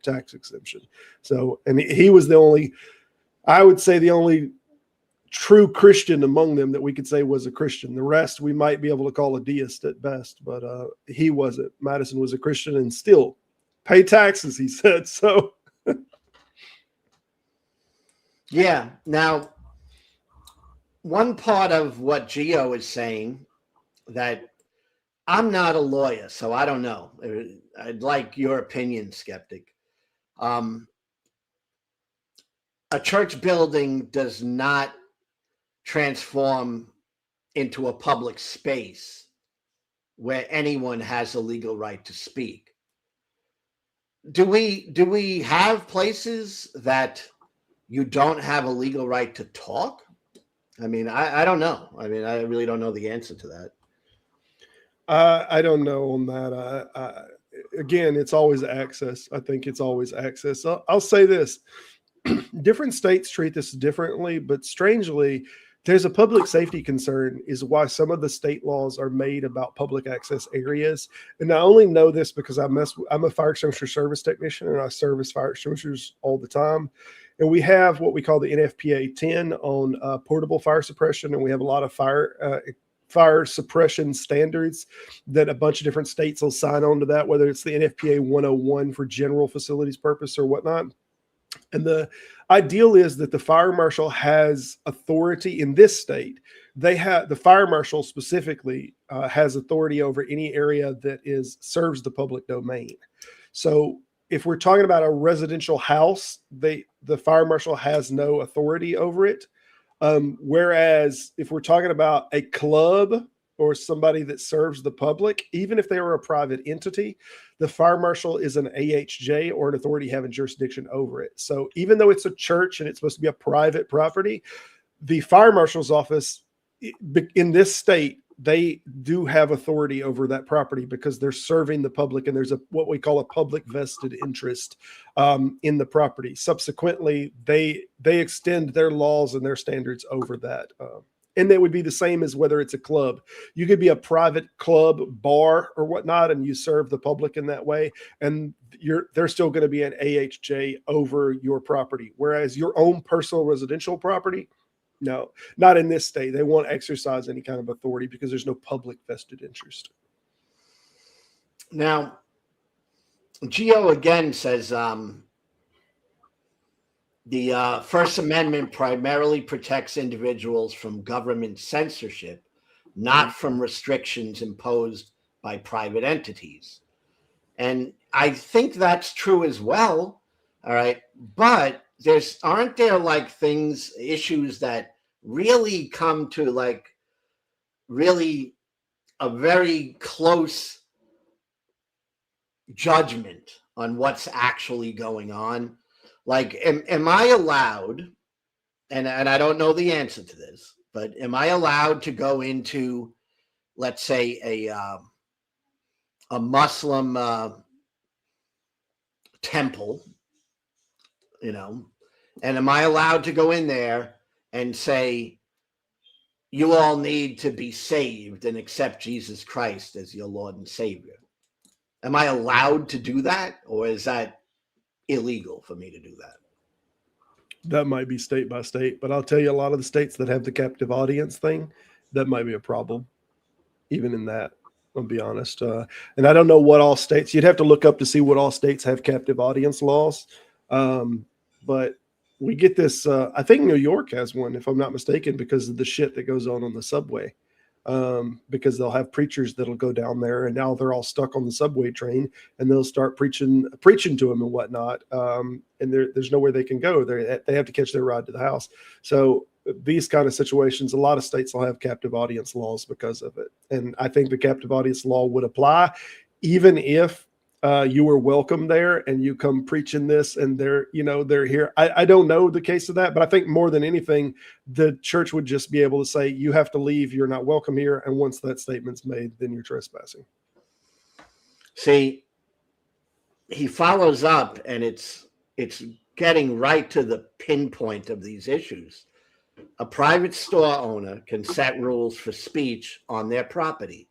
tax exemption. So, and he was I would say the only true Christian among them that we could say was a Christian. The rest we might be able to call a deist at best, but he wasn't. Madison was a Christian and still pay taxes, he said. So yeah. Now, one part of what Geo is saying, that I'm not a lawyer, so I don't know. I'd like your opinion, Skeptic. A church building does not transform into a public space where anyone has a legal right to speak. Do we have places that you don't have a legal right to talk? I mean, I don't know. I mean, I really don't know the answer to that. I don't know on that. Again, it's always access. I think it's always access. I'll say this. different states treat this differently, but strangely, there's a public safety concern is why some of the state laws are made about public access areas. And I only know this because I'm a fire extinguisher service technician and I service fire extinguishers all the time. And we have what we call the NFPA 10 on portable fire suppression. And we have a lot of fire suppression standards that a bunch of different states will sign on to that, whether it's the NFPA 101 for general facilities purpose or whatnot. And the ideal is that the fire marshal has authority in this state. The fire marshal specifically has authority over any area that serves the public domain. So if we're talking about a residential house, the fire marshal has no authority over it. Whereas if we're talking about a club or somebody that serves the public, even if they are a private entity, the fire marshal is an AHJ or an authority having jurisdiction over it. So even though it's a church and it's supposed to be a private property, the fire marshal's office in this state, they do have authority over that property because they're serving the public, and there's what we call a public vested interest in the property. Subsequently, they extend their laws and their standards over that. And they would be the same as whether it's a club. You could be a private club, bar, or whatnot, and you serve the public in that way, and they're still going to be an AHJ over your property. Whereas your own personal residential property, no, not in this state. They won't exercise any kind of authority because there's no public vested interest. Now, Gio again says the First Amendment primarily protects individuals from government censorship, not from restrictions imposed by private entities. And I think that's true as well. All right. But aren't there like issues that really come to like really a very close judgment on what's actually going on? Like, am I allowed, and I don't know the answer to this, but am I allowed to go into, let's say, a Muslim temple, and am I allowed to go in there and say, you all need to be saved and accept Jesus Christ as your Lord and Savior? Am I allowed to do that, or is that illegal for me to do that? That might be state by state, but I'll tell you, a lot of the states that have the captive audience thing, that might be a problem. Even in that, I'll be honest. And I don't know what all states, you'd have to look up to see what all states have captive audience laws. But we get this, I think New York has one, if I'm not mistaken, because of the shit that goes on the subway. Because they'll have preachers that'll go down there, and now they're all stuck on the subway train, and they'll start preaching to them and whatnot. And there's nowhere they can go. They have to catch their ride to the house. So these kind of situations, a lot of states will have captive audience laws because of it. And I think the captive audience law would apply even if you were welcome there and you come preaching this and they're here. I don't know the case of that, but I think more than anything, the church would just be able to say, you have to leave. You're not welcome here. And once that statement's made, then you're trespassing. See, he follows up, and it's getting right to the pinpoint of these issues. A private store owner can set rules for speech on their property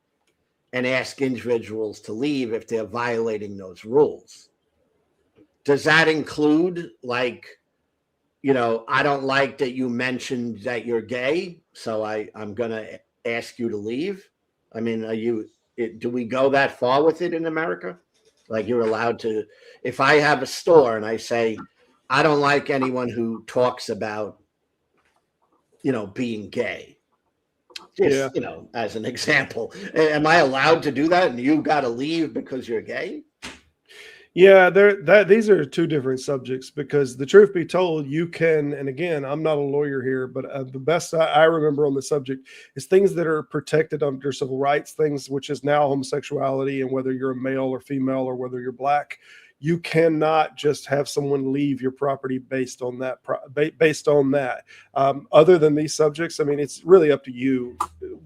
and ask individuals to leave if they're violating those rules. Does that include, like, I don't like that you mentioned that you're gay, so I'm going to ask you to leave? I mean, do we go that far with it in America? Like, you're allowed to, if I have a store and I say, I don't like anyone who talks about, being gay. Just, as an example, am I allowed to do that? And you got to leave because you're gay? Yeah, these are two different subjects, because the truth be told, you can, and again, I'm not a lawyer here, but the best I remember on the subject is things that are protected under civil rights, things which is now homosexuality, and whether you're a male or female or whether you're black, you cannot just have someone leave your property based on that. Other than these subjects, I mean, it's really up to you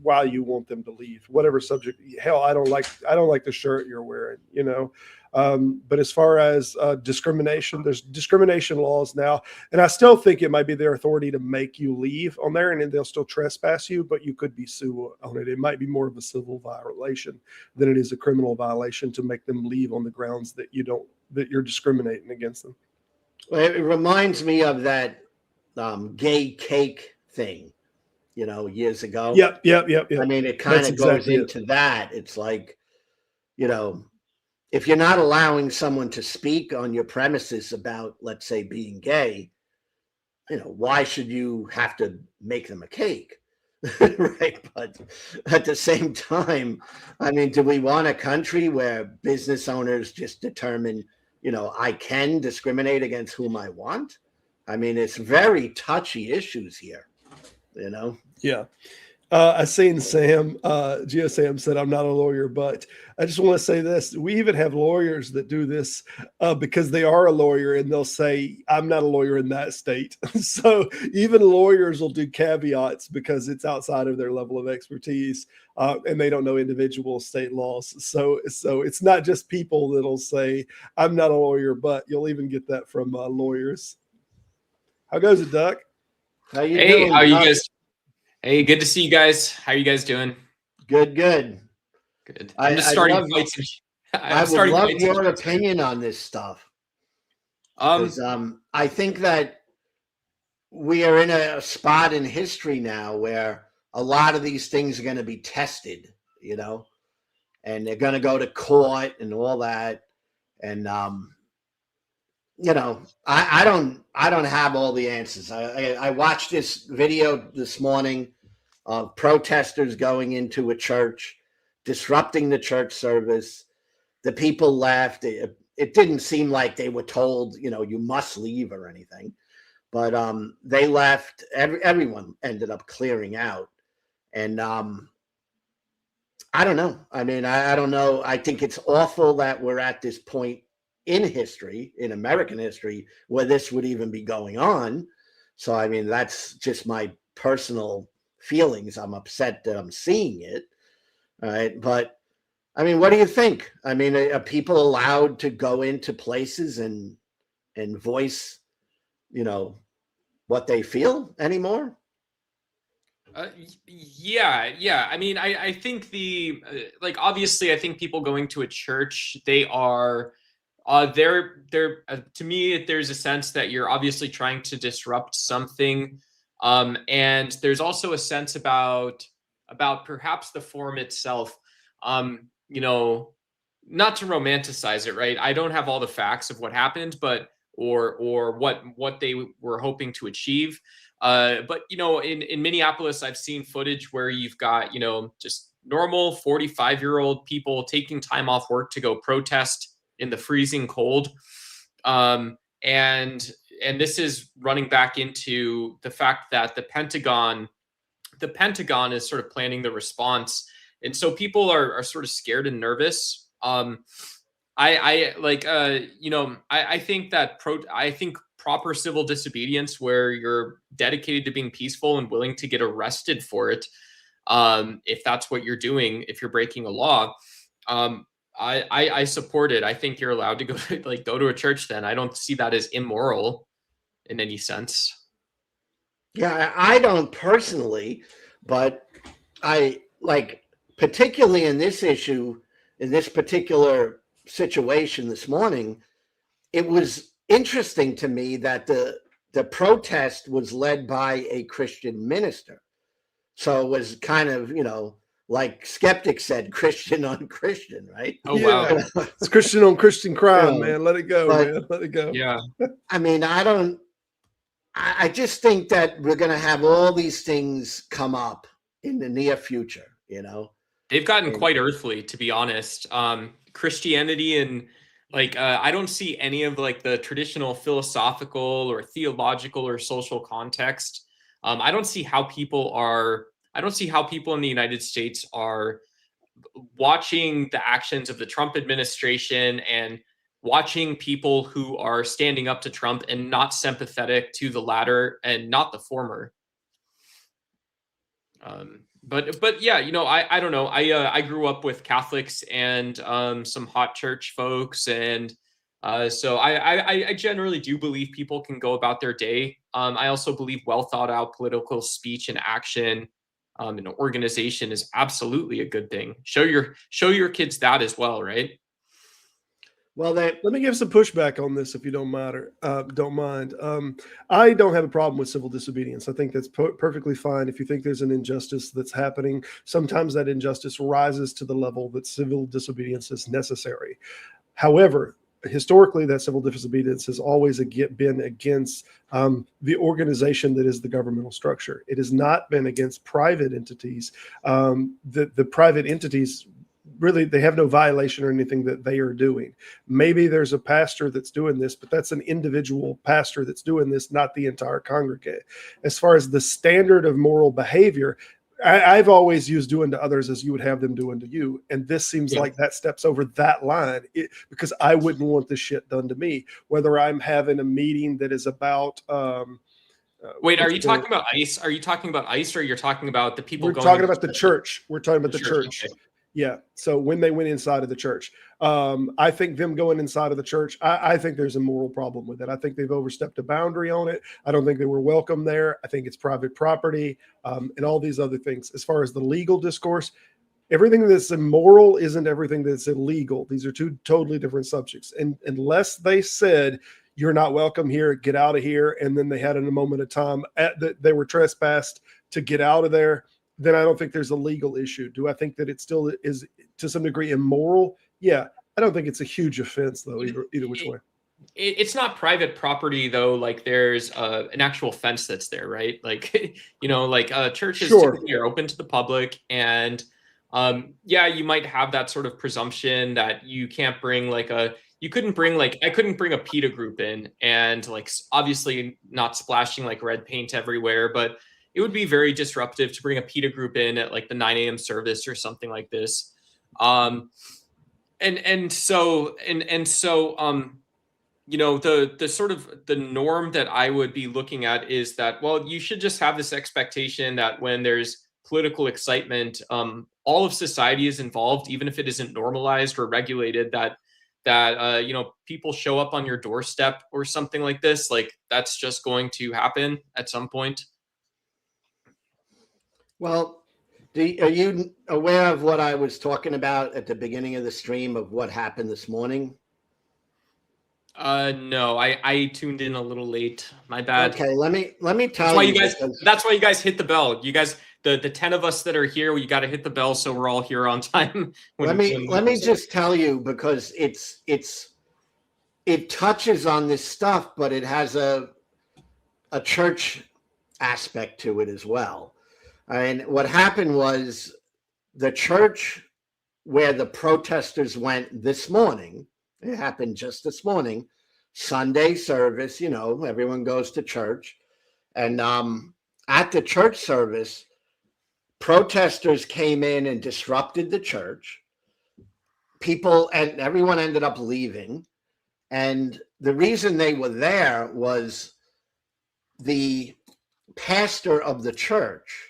why you want them to leave. Whatever subject. Hell, I don't like the shirt you're wearing. But as far as discrimination, there's discrimination laws now, and I still think it might be their authority to make you leave on there, and then they'll still trespass you, but you could be sued on it. It might be more of a civil violation than it is a criminal violation to make them leave on the grounds that you're discriminating against them. Well, it reminds me of that gay cake thing, years ago. Yep. I mean, it kind of goes into that. It's like, if you're not allowing someone to speak on your premises about, let's say, being gay, why should you have to make them a cake? Right. But at the same time, I mean, do we want a country where business owners just determine, I can discriminate against whom I want? I mean, it's very touchy issues here, Yeah. I seen Sam, Sam said, I'm not a lawyer, but I just want to say this. We even have lawyers that do this because they are a lawyer, and they'll say, I'm not a lawyer in that state. So even lawyers will do caveats because it's outside of their level of expertise, and they don't know individual state laws. So it's not just people that'll say, I'm not a lawyer, but you'll even get that from lawyers. How goes it, Duck? How you doing, how are you Duck? guys? Hey, good to see you guys. How are you guys doing? Good. I'm just starting fights. I would love your opinion on this stuff. Because I think that we are in a spot in history now where a lot of these things are going to be tested, and they're going to go to court and all that. And I don't have all the answers. I watched this video this morning of protesters going into a church, disrupting the church service. The people left. It didn't seem like they were told, you must leave or anything, but they left. Everyone ended up clearing out. And I don't know. I mean, I don't know. I think it's awful that we're at this point in history, in American history, where this would even be going on. So, I mean, that's just my personal feelings. I'm upset that I'm seeing it. All right. But I mean, what do you think? I mean, are people allowed to go into places and voice, what they feel anymore? Yeah. I mean, I think obviously, I think people going to a church, they are, they're to me, there's a sense that you're obviously trying to disrupt something. And there's also a sense about perhaps the form itself, not to romanticize it, right? I don't have all the facts of what happened, but, or what they were hoping to achieve. But, in Minneapolis, I've seen footage where you've got, just normal 45-year-old people taking time off work to go protest in the freezing cold. And this is running back into the fact that the Pentagon is sort of planning the response. And so people are sort of scared and nervous. I think proper civil disobedience, where you're dedicated to being peaceful and willing to get arrested for it, if that's what you're doing, if you're breaking a law, I support it. I think you're allowed to go to a church. Then I don't see that as immoral in any sense. Yeah, I don't personally, but I particularly in this issue, in this particular situation this morning, it was interesting to me that the protest was led by a Christian minister. So it was kind of, like skeptics said, Christian on Christian, right? Oh, wow. It's Christian on Christian crime, man. Let it go, man. Let it go. Yeah. I mean, I just think that we're going to have all these things come up in the near future, They've gotten quite earthly, to be honest. Christianity and I don't see any of the traditional philosophical or theological or social context. I don't see how people in the United States are watching the actions of the Trump administration and watching people who are standing up to Trump and not sympathetic to the latter and not the former. But yeah, you know, I don't know. I grew up with Catholics and some hot church folks, and so I generally do believe people can go about their day. I also believe well thought out political speech and action and organization is absolutely a good thing. Show your kids that as well, right? Well, Let me give some pushback on this, if you don't mind. I don't have a problem with civil disobedience. I think that's perfectly fine. If you think there's an injustice that's happening, sometimes that injustice rises to the level that civil disobedience is necessary. However, historically, that civil disobedience has always been against the organization that is the governmental structure. It has not been against private entities. The private entities, really, they have no violation or anything that they are doing. Maybe there's a pastor that's doing this, but that's an individual pastor that's doing this, not the entire congregate. As far as the standard of moral behavior, I've always used doing to others as you would have them doing to you. And this seems like that steps over that line, because I wouldn't want this shit done to me, whether I'm having a meeting that is about, wait, are you talking about ICE? Are you talking about ICE, or you're talking about the people we're going talking about the church. We're talking about the church. Okay. Yeah. So when they went inside of the church, I think them going inside of the church, I think there's a moral problem with it. I think they've overstepped a boundary on it. I don't think they were welcome there. I think it's private property, and all these other things. As far as the legal discourse, everything that's immoral isn't everything that's illegal. These are two totally different subjects. And unless they said, you're not welcome here, get out of here, and then they had in a moment of time they were trespassed to get out of there, then I don't think there's a legal issue. Do I think that it still is to some degree immoral? Yeah. I don't think it's a huge offense, though, either which way. It's not private property, though. Like, there's an actual fence that's there, right? Like, you know, like churches typically are open to the public, and yeah, you might have that sort of presumption that you can't bring like I couldn't bring a PETA group in, and like obviously not splashing like red paint everywhere, but it would be very disruptive to bring a PETA group in at like the 9 a.m. service or something like this. And so you know, the sort of the norm that I would be looking at is that, well, you should just have this expectation that when there's political excitement, all of society is involved, even if it isn't normalized or regulated, that you know, people show up on your doorstep or something like this. Like, that's just going to happen at some point. Well, are you aware of what I was talking about at the beginning of the stream of what happened this morning? No, I tuned in a little late. My bad. Okay, let me tell you. That's why you guys hit the bell. You guys, the 10 of us that are here, you got to hit the bell so we're all here on time. Let me just tell you, because it touches on this stuff, but it has a church aspect to it as well. And what happened was the church where the protesters went this morning, it happened just this morning, Sunday service, you know, everyone goes to church. And at the church service, protesters came in and disrupted the church. People and everyone ended up leaving. And the reason they were there was the pastor of the church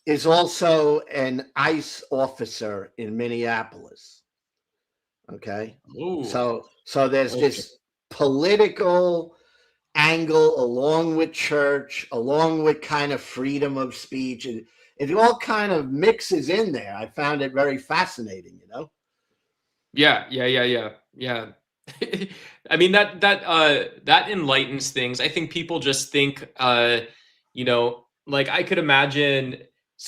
is also an ICE officer in Minneapolis. Okay. Ooh. So there's this political angle along with church, along with kind of freedom of speech. It all kind of mixes in there. I found it very fascinating, you know? Yeah. I mean, that enlightens things. I think people just think, you know, like I could imagine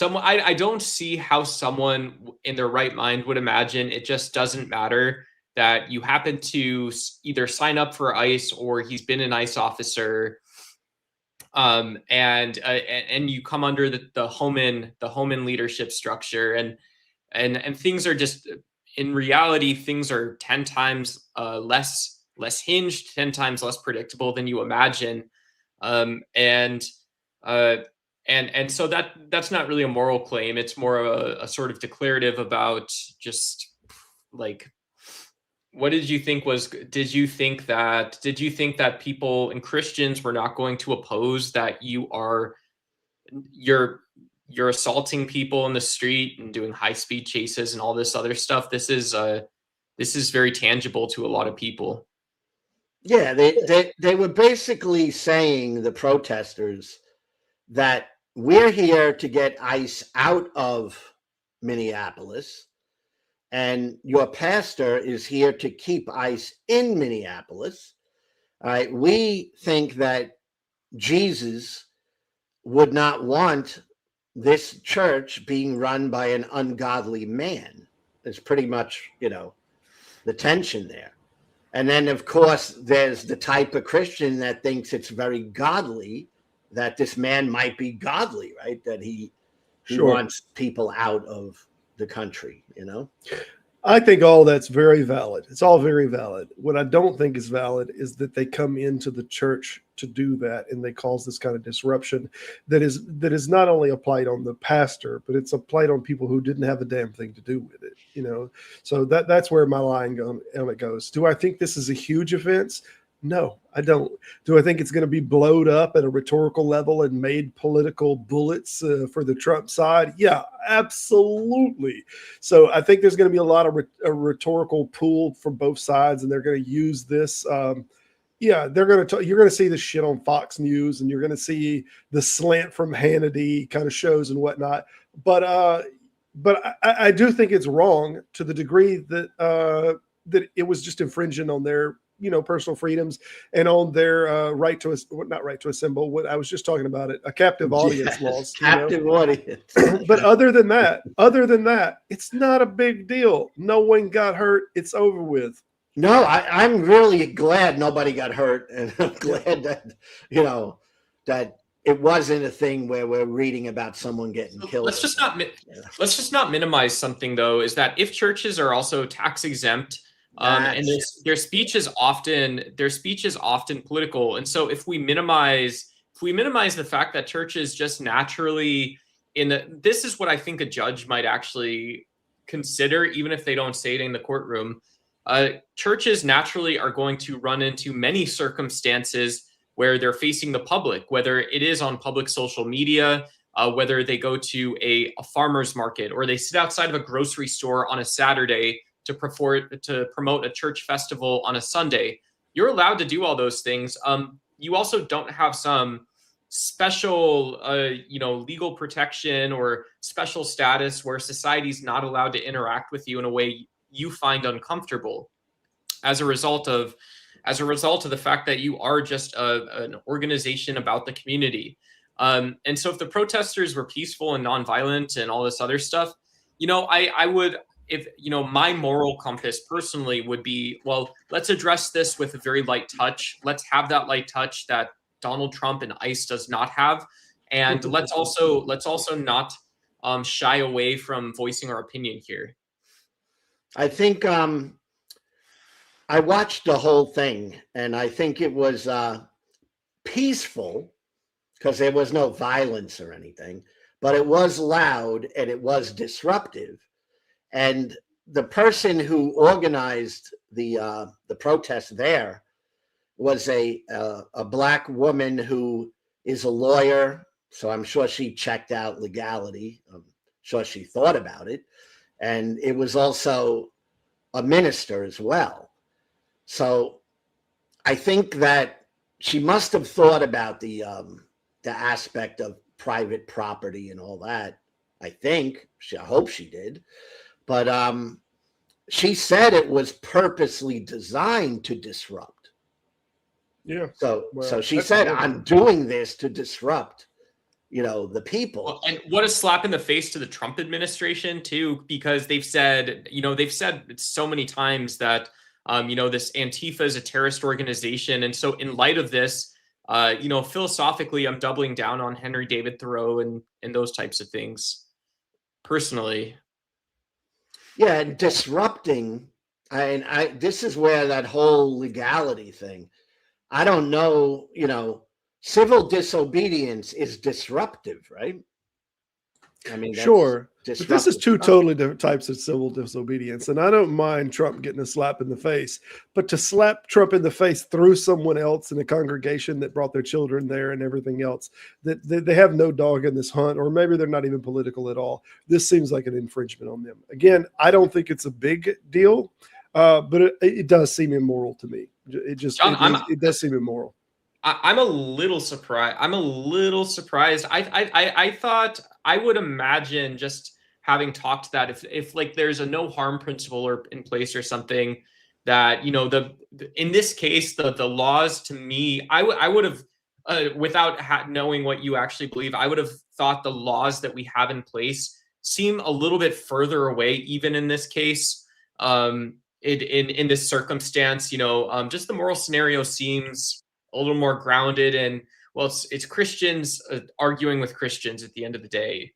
I don't see how someone in their right mind would imagine it just doesn't matter that you happen to either sign up for ICE or he's been an ICE officer, and you come under the Homan leadership structure, and things are just, in reality, things are 10 times less hinged, 10 times less predictable than you imagine, and so that's not really a moral claim. It's more of a sort of declarative about just like what did you think was, did you think that people and Christians were not going to oppose that you're assaulting people in the street and doing high-speed chases and all this other stuff? This is very tangible to a lot of people. Yeah, they were basically saying, the protesters, that we're here to get ICE out of Minneapolis, and your pastor is here to keep ICE in Minneapolis. All right, we think that Jesus would not want this church being run by an ungodly man. It's pretty much, the tension there. And then, of course, there's the type of Christian that thinks it's very godly, that this man might be godly, right? That he wants people out of the country, I think all that's very valid. It's all very valid. What I don't think is valid is that they come into the church to do that, and they cause this kind of disruption that is not only applied on the pastor, but it's applied on people who didn't have a damn thing to do with it. So that's where my line goes. Do I think this is a huge offense? No, I don't. Do I think it's going to be blowed up at a rhetorical level and made political bullets for the Trump side? Yeah, absolutely. So I think there's going to be a lot of a rhetorical pool from both sides, and they're going to use this. You're going to see this shit on Fox News, and you're going to see the slant from Hannity kind of shows and whatnot. But I do think it's wrong to the degree that it was just infringing on their personal freedoms and on their not right to assemble. What I was just talking about a captive audience laws. Captive audience. But other than that, it's not a big deal. No one got hurt. It's over with. No, I'm really glad nobody got hurt, and I'm glad that that it wasn't a thing where we're reading about someone getting killed. Let's just not minimize something, though. Is that if churches are also tax exempt, and their speech is often political, and so if we minimize the fact that churches just naturally this is what I think a judge might actually consider, even if they don't say it in the courtroom. Churches naturally are going to run into many circumstances where they're facing the public, whether it is on public social media, whether they go to a farmer's market, or they sit outside of a grocery store on a Saturday to promote a church festival on a Sunday. You're allowed to do all those things. You also don't have some special, legal protection or special status where society's not allowed to interact with you in a way you find uncomfortable as a result of the fact that you are just an organization about the community. And so if the protesters were peaceful and nonviolent and all this other stuff, I would, my moral compass personally would be, well, let's address this with a very light touch. Let's have that light touch that Donald Trump and ICE does not have. And let's also not shy away from voicing our opinion here. I think I watched the whole thing, and I think it was peaceful because there was no violence or anything, but it was loud and it was disruptive. And the person who organized the protest there was a black woman who is a lawyer, so I'm sure she checked out legality. I'm sure she thought about it. And it was also a minister as well. So I think that she must have thought about the aspect of private property and all that. I hope she did. But she said it was purposely designed to disrupt. Yeah. So she said, I'm doing this to disrupt the people. Well, and what a slap in the face to the Trump administration too, because they've said so many times that, this Antifa is a terrorist organization. And so in light of this, philosophically, I'm doubling down on Henry David Thoreau and those types of things personally. Yeah. And disrupting. This is where that whole legality thing, I don't know, civil disobedience is disruptive, right? I mean, that's Sure. But this is disruptive two stuff. totally different types of civil disobedience. And I don't mind Trump getting a slap in the face, but to slap Trump in the face through someone else in a congregation that brought their children there and everything else, that they have no dog in this hunt, or maybe they're not even political at all. This seems like an infringement on them. Again, I don't think it's a big deal, but it does seem immoral to me. John, It does seem immoral. I'm a little surprised. I thought, I would imagine, just having talked that if like there's a no harm principle or in place or something, that in this case the laws, to me, I would have without knowing what you actually believe, I would have thought the laws that we have in place seem a little bit further away, even in this case. In this circumstance, just the moral scenario seems a little more grounded, and well, it's Christians arguing with Christians at the end of the day.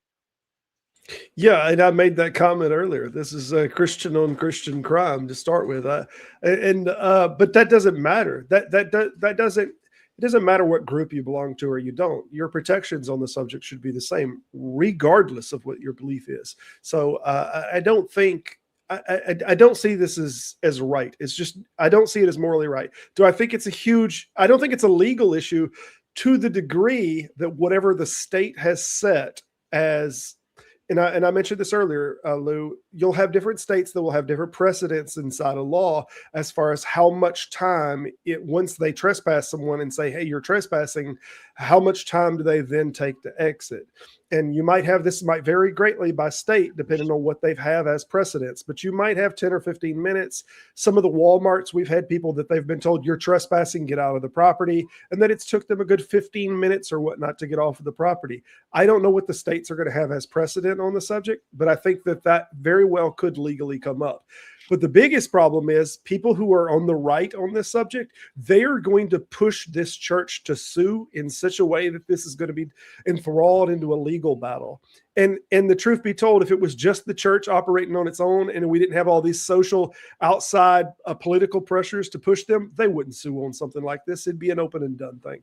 Yeah, and I made that comment earlier. This is a Christian on Christian crime to start with, but that doesn't matter. That doesn't. It doesn't matter what group you belong to or you don't. Your protections on the subject should be the same, regardless of what your belief is. So I don't think. I don't see this as right. It's just, I don't see it as morally right. Do I think it's I don't think it's a legal issue to the degree that whatever the state has set as, and I mentioned this earlier, Lou, you'll have different states that will have different precedents inside a law as far as how much time once they trespass someone and say, hey, you're trespassing, how much time do they then take to exit? And this might vary greatly by state, depending on what they have as precedents, but you might have 10 or 15 minutes. Some of the Walmarts, we've had people that they've been told you're trespassing, get out of the property. And then it's took them a good 15 minutes or whatnot to get off of the property. I don't know what the states are going to have as precedent on the subject, but I think that very well could legally come up. But the biggest problem is people who are on the right on this subject, they are going to push this church to sue in such a way that this is going to be enthralled into a legal battle. And the truth be told, if it was just the church operating on its own and we didn't have all these social outside political pressures to push them, they wouldn't sue on something like this. It'd be an open and done thing.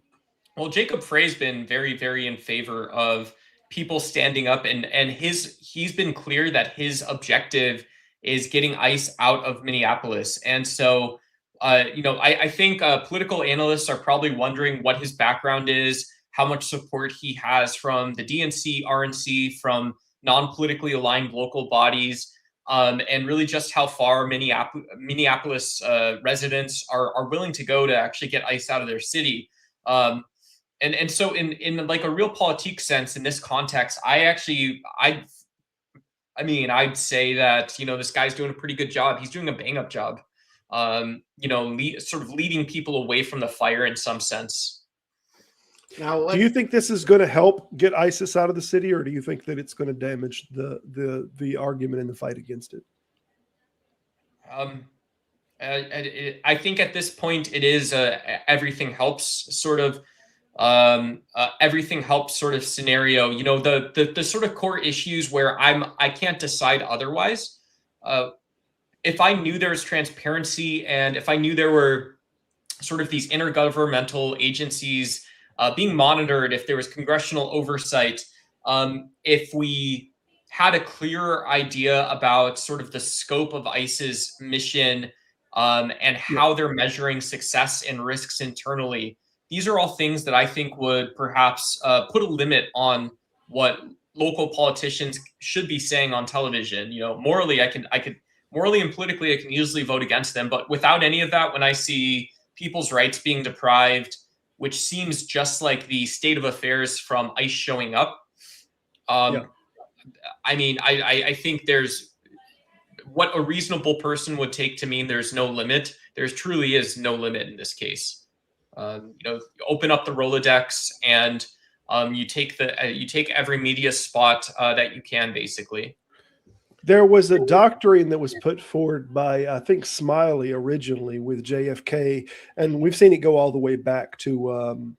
Well, Jacob Frey's been very, very in favor of people standing up, and he's been clear that his objective is getting ICE out of Minneapolis. And so, I think political analysts are probably wondering what his background is, how much support he has from the DNC, RNC, from non-politically aligned local bodies, and really just how far Minneapolis residents are willing to go to actually get ICE out of their city. And so in like a real politique sense, in this context, I'd say that, this guy's doing a pretty good job. He's doing a bang up job, sort of leading people away from the fire in some sense. Now, do you think this is going to help get ISIS out of the city, or do you think that it's going to damage the argument in the fight against it? I think at this point it is everything helps sort of scenario. The sort of core issues where I can't decide otherwise. If I knew there was transparency, and if I knew there were sort of these intergovernmental agencies being monitored, if there was congressional oversight, if we had a clearer idea about sort of the scope of ICE's mission, and how they're measuring success and risks internally, these are all things that I think would perhaps put a limit on what local politicians should be saying on television. Morally, I could morally and politically, I can usually vote against them, but without any of that, when I see people's rights being deprived, which seems just like the state of affairs from ICE showing up, I think there's what a reasonable person would take to mean there's no limit. There truly is no limit in this case. Open up the Rolodex, and you take every media spot that you can, basically. There was a doctrine that was put forward by, I think, Smiley originally with JFK, and we've seen it go all the way back to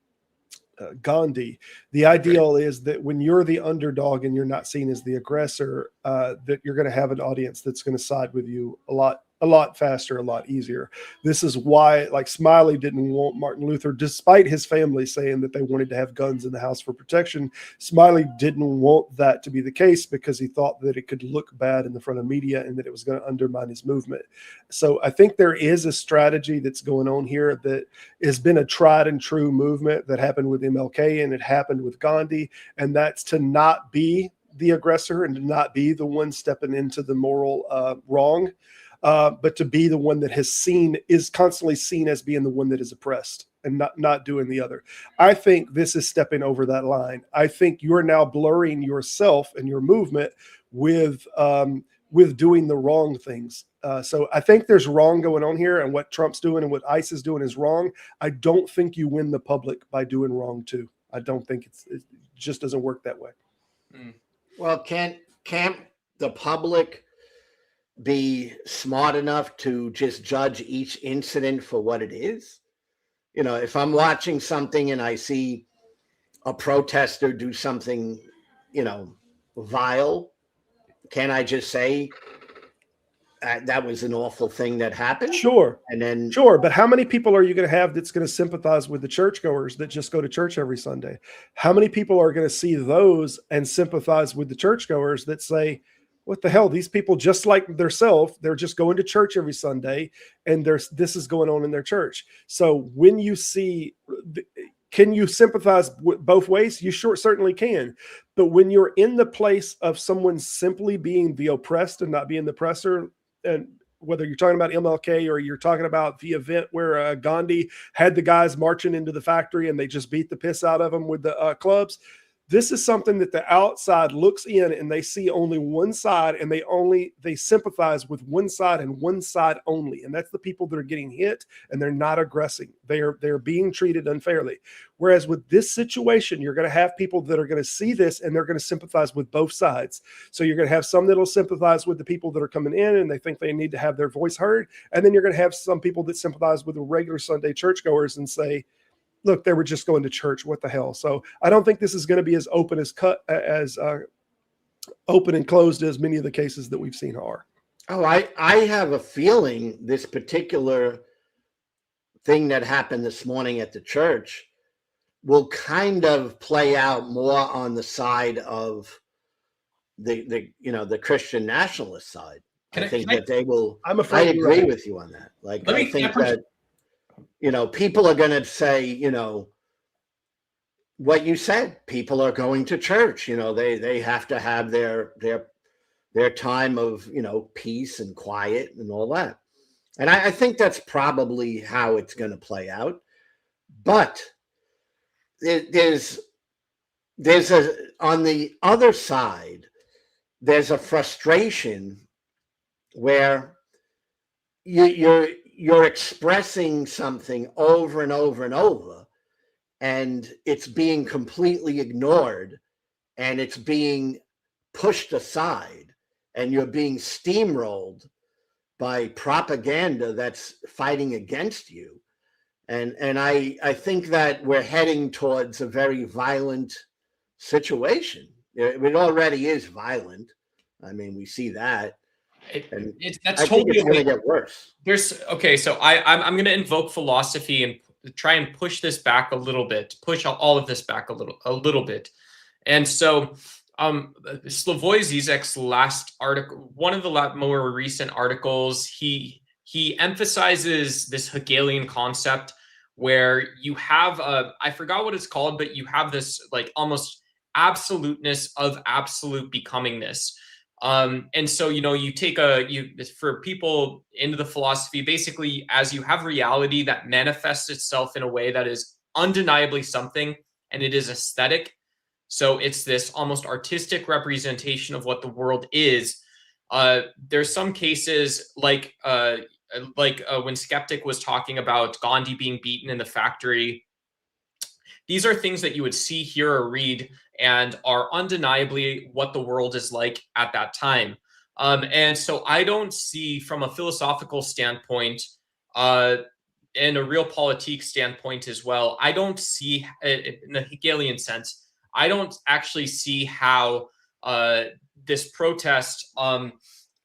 Gandhi. The ideal is that when you're the underdog and you're not seen as the aggressor, that you're going to have an audience that's going to side with you a lot a lot faster, a lot easier. This is why, like, Smiley didn't want Martin Luther, despite his family saying that they wanted to have guns in the house for protection. Smiley didn't want that to be the case because he thought that it could look bad in the front of media and that it was going to undermine his movement. So I think there is a strategy that's going on here that has been a tried and true movement that happened with MLK and it happened with Gandhi, and that's to not be the aggressor and to not be the one stepping into the moral wrong. But to be the one that is constantly seen as being the one that is oppressed and not doing the other. I think this is stepping over that line. I think you're now blurring yourself and your movement with doing the wrong things. So I think there's wrong going on here, and what Trump's doing and what ICE is doing is wrong. I don't think you win the public by doing wrong too. I don't think it just doesn't work that way. Well, can't the public be smart enough to just judge each incident for what it is? You know, if I'm watching something and I see a protester do something, you know, vile, can I just say that was an awful thing that happened? Sure. And then sure, but how many people are you going to have that's going to sympathize with the churchgoers that just go to church every Sunday? How many people are going to see those and sympathize with the churchgoers that say, what the hell? These people, just like themselves, they're just going to church every Sunday, and this is going on in their church. So when you see, can you sympathize both ways? You certainly can. But when you're in the place of someone simply being the oppressed and not being the oppressor, and whether you're talking about MLK or you're talking about the event where Gandhi had the guys marching into the factory and they just beat the piss out of them with the clubs, this is something that the outside looks in and they see only one side, and they sympathize with one side and one side only. And that's the people that are getting hit, and they're not aggressing. They're being treated unfairly. Whereas with this situation, you're going to have people that are going to see this and they're going to sympathize with both sides. So you're going to have some that'll sympathize with the people that are coming in and they think they need to have their voice heard. And then you're going to have some people that sympathize with the regular Sunday churchgoers and say, look, they were just going to church. What the hell? So I don't think this is going to be as open and closed as many of the cases that we've seen are. Oh, I have a feeling this particular thing that happened this morning at the church will kind of play out more on the side of the Christian nationalist side. I think that they will. I'm afraid I agree with you on that. Like, I think that, people are going to say, what you said. People are going to church. They have to have their time of peace and quiet and all that. And I think that's probably how it's going to play out. But there's on the other side, there's a frustration where you're expressing something over and over and over, and it's being completely ignored, and it's being pushed aside, and you're being steamrolled by propaganda that's fighting against you. And I think that we're heading towards a very violent situation. It already is violent. I mean, we see that. That's I totally think it's going to get worse. So I'm going to invoke philosophy and try and push this back a little bit, push all of this back a little bit. And so Slavoj Zizek's last article, one of the more recent articles, he emphasizes this Hegelian concept where you have I forgot what it's called, but you have this like almost absoluteness of absolute becomingness. And so, you take for people into the philosophy, basically, as you have reality that manifests itself in a way that is undeniably something, and it is aesthetic. So it's this almost artistic representation of what the world is. There's some cases like when Skeptic was talking about Gandhi being beaten in the factory. These are things that you would see, hear, or read, and are undeniably what the world is like at that time. And so I don't see, from a philosophical standpoint, and a realpolitik standpoint as well, I don't see, in the Hegelian sense, I don't actually see how this protest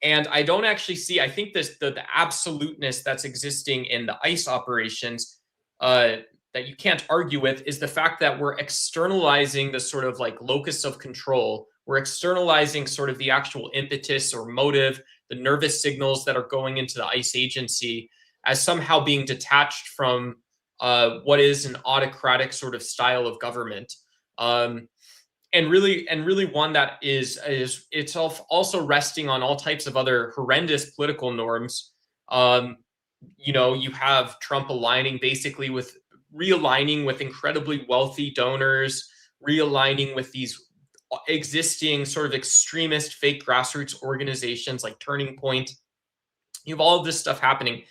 And I don't actually see, I think the absoluteness that's existing in the ICE operations that you can't argue with is the fact that we're externalizing the sort of like locus of control. We're externalizing sort of the actual impetus or motive, the nervous signals that are going into the ICE agency as somehow being detached from what is an autocratic sort of style of government. And really one that is it's also resting on all types of other horrendous political norms. You have Trump realigning with incredibly wealthy donors, realigning with these existing sort of extremist fake grassroots organizations like Turning Point. You have all of this stuff happening.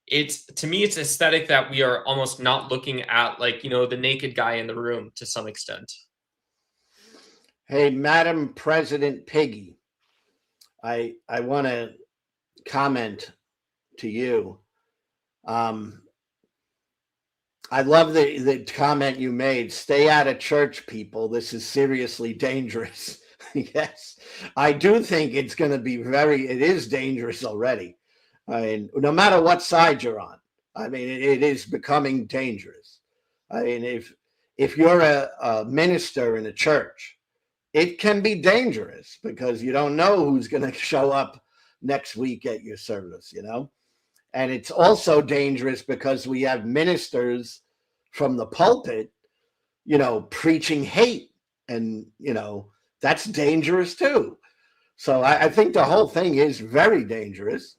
To me, it's aesthetic that we are almost not looking at, like, the naked guy in the room to some extent. Hey, Madam President Piggy, I want to comment to you. I love the comment you made. Stay out of church, people. This is seriously dangerous. Yes, I do think it's going to be it is dangerous already. I mean, no matter what side you're on, I mean, it is becoming dangerous. I mean, if you're a minister in a church, it can be dangerous because you don't know who's going to show up next week at your service, And it's also dangerous because we have ministers from the pulpit, preaching hate. And, that's dangerous too. So I think the whole thing is very dangerous.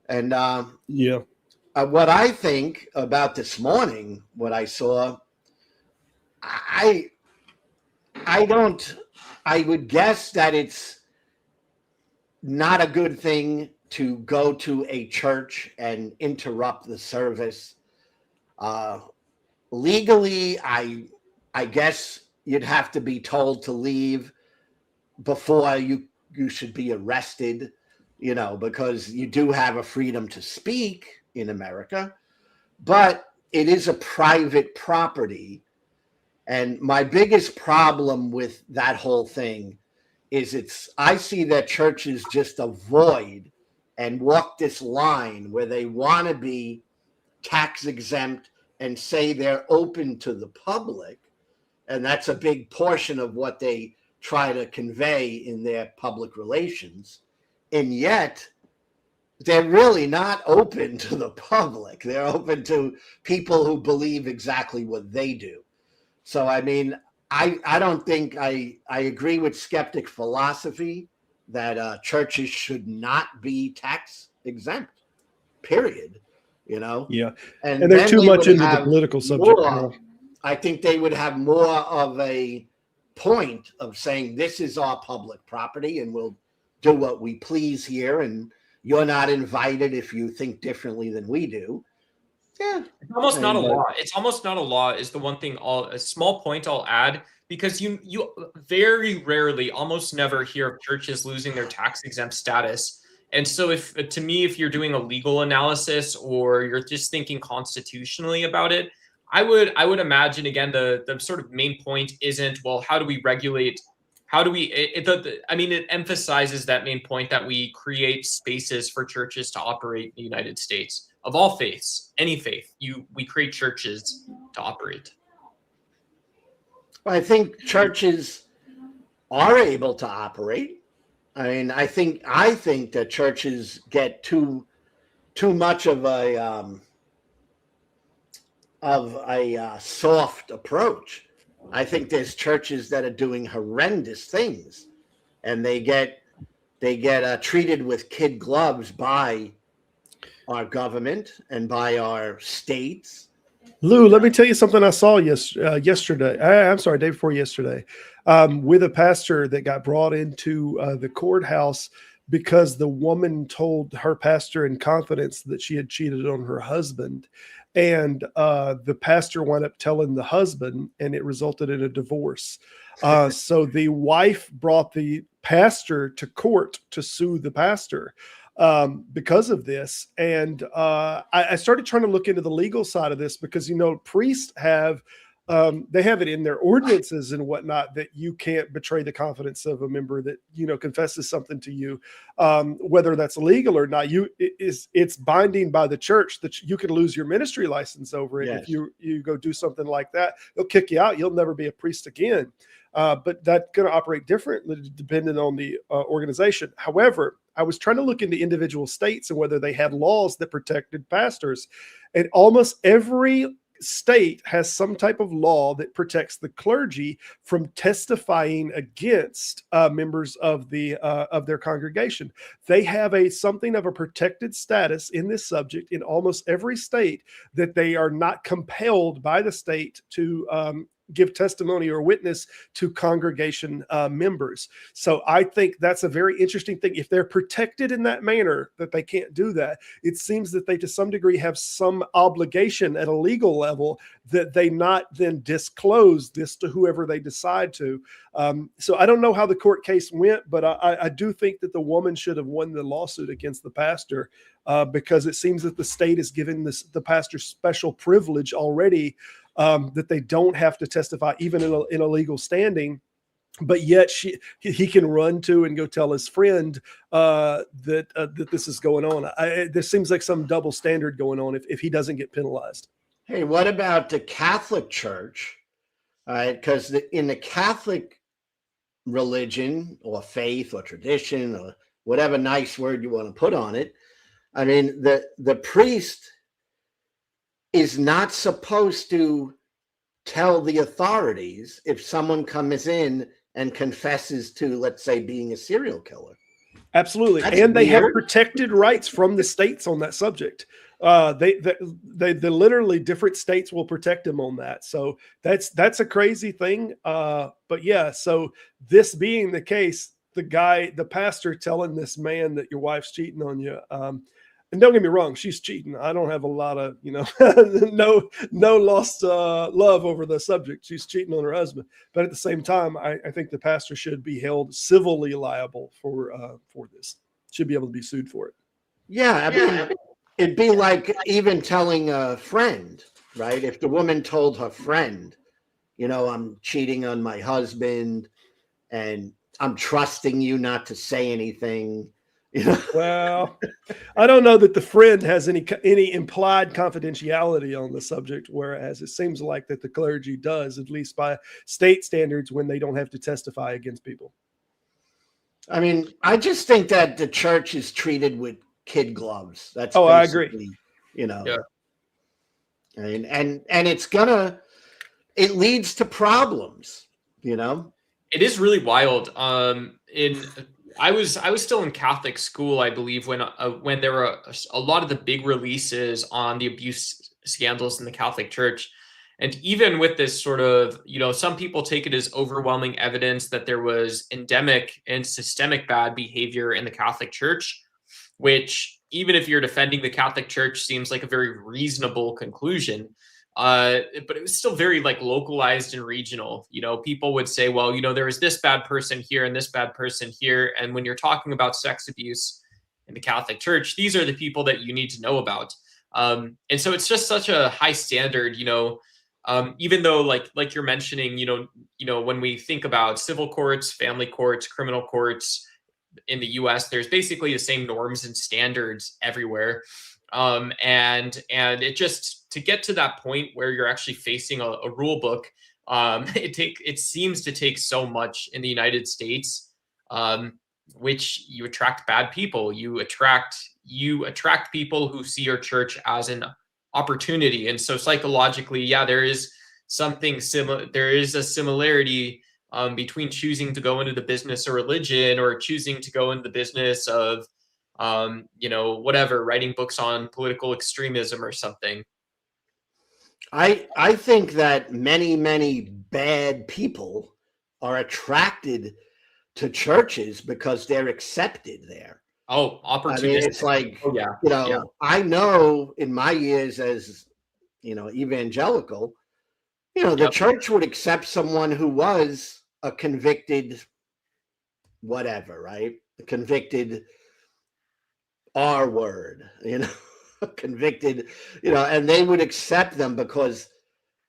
And what I think about this morning, what I saw, I would guess that it's not a good thing to go to a church and interrupt the service. Legally, I guess you'd have to be told to leave before you should be arrested, because you do have a freedom to speak in America, but it is a private property. And my biggest problem with that whole thing is I see that churches just avoid and walk this line where they want to be tax exempt and say they're open to the public. And that's a big portion of what they try to convey in their public relations. And yet they're really not open to the public. They're open to people who believe exactly what they do. So, I mean, I don't think I agree with skeptic philosophy that churches should not be tax exempt, period. Yeah. And they're too much into the political subject. I think they would have more of a point of saying this is our public property and we'll do what we please here. And you're not invited if you think differently than we do. Yeah. It's almost not a law. It's almost not a law is the one thing a small point I'll add, because you very rarely, almost never hear of churches losing their tax exempt status. And so if you're doing a legal analysis or you're just thinking constitutionally about it, I would imagine, again, the sort of main point isn't, well, how do we regulate? It emphasizes that main point that we create spaces for churches to operate in the United States of all faiths, any faith. We create churches to operate. Well, I think churches are able to operate. I mean, I think that churches get too much of a soft approach. I think there's churches that are doing horrendous things, and they get treated with kid gloves by our government and by our states. Lou, let me tell you something I saw yesterday. I'm sorry, day before yesterday, with a pastor that got brought into the courthouse because the woman told her pastor in confidence that she had cheated on her husband. And the pastor wound up telling the husband, and it resulted in a divorce. So the wife brought the pastor to court to sue the pastor because of this. And I started trying to look into the legal side of this because, priests have they have it in their ordinances and whatnot that you can't betray the confidence of a member that, confesses something to you, whether that's legal or not. It's binding by the church that you can lose your ministry license over it. Yes. If you go do something like that, they'll kick you out. You'll never be a priest again. But that's going to operate differently depending on the organization. However, I was trying to look into individual states and whether they had laws that protected pastors, and almost every state has some type of law that protects the clergy from testifying against members of their congregation. They have something of a protected status in this subject in almost every state, that they are not compelled by the state to give testimony or witness to congregation members. So I think that's a very interesting thing. If they're protected in that manner, that they can't do that, it seems that they to some degree have some obligation at a legal level that they not then disclose this to whoever they decide to. So I don't know how the court case went, but I do think that the woman should have won the lawsuit against the pastor, because it seems that the state is giving the pastor special privilege already, that they don't have to testify even in a legal standing, but yet he can run to and go tell his friend that this is going on. There seems like some double standard going on if he doesn't get penalized. Hey, what about the Catholic Church? Because in the Catholic religion or faith or tradition or whatever nice word you want to put on it, I mean, the priest is not supposed to tell the authorities if someone comes in and confesses to, let's say, being a serial killer. Absolutely. That's and they have weird. protected rights from the states on that subject. They literally different states will protect them on that. So that's a crazy thing. But yeah, so this being the case, the pastor telling this man that your wife's cheating on you, and don't get me wrong, she's cheating. I don't have a lot of, no lost love over the subject. She's cheating on her husband. But at the same time, I think the pastor should be held civilly liable for this. Should be able to be sued for it. Yeah, I mean, it'd be like even telling a friend, right? If the woman told her friend, I'm cheating on my husband and I'm trusting you not to say anything. Well, I don't know that the friend has any implied confidentiality on the subject, whereas it seems like that the clergy does, at least by state standards, when they don't have to testify against people. I mean, I just think that the church is treated with kid gloves. That's I agree. Yeah. I mean, and it leads to problems. It is really wild. I was still in Catholic school, I believe, when there were a lot of the big releases on the abuse scandals in the Catholic Church. And even with this sort of, some people take it as overwhelming evidence that there was endemic and systemic bad behavior in the Catholic Church, which, even if you're defending the Catholic Church, seems like a very reasonable conclusion. But it was still very localized and regional. People would say, well, there was this bad person here and this bad person here. And when you're talking about sex abuse in the Catholic Church, these are the people that you need to know about. And so it's just such a high standard, even though like you're mentioning, when we think about civil courts, family courts, criminal courts in the US, there's basically the same norms and standards everywhere. And it just, to get to that point where you're actually facing a rule book, it seems to take so much in the United States, which you attract bad people. You attract people who see your church as an opportunity. And so psychologically, yeah, there is something similar. There is a similarity between choosing to go into the business of religion or choosing to go into the business of whatever, writing books on political extremism or something. I think that many bad people are attracted to churches because they're accepted there. Oh, opportunistic. I mean, it's like, yeah. I know in my years as, evangelical, the church would accept someone who was a convicted whatever, right? A convicted R word, convicted, and they would accept them because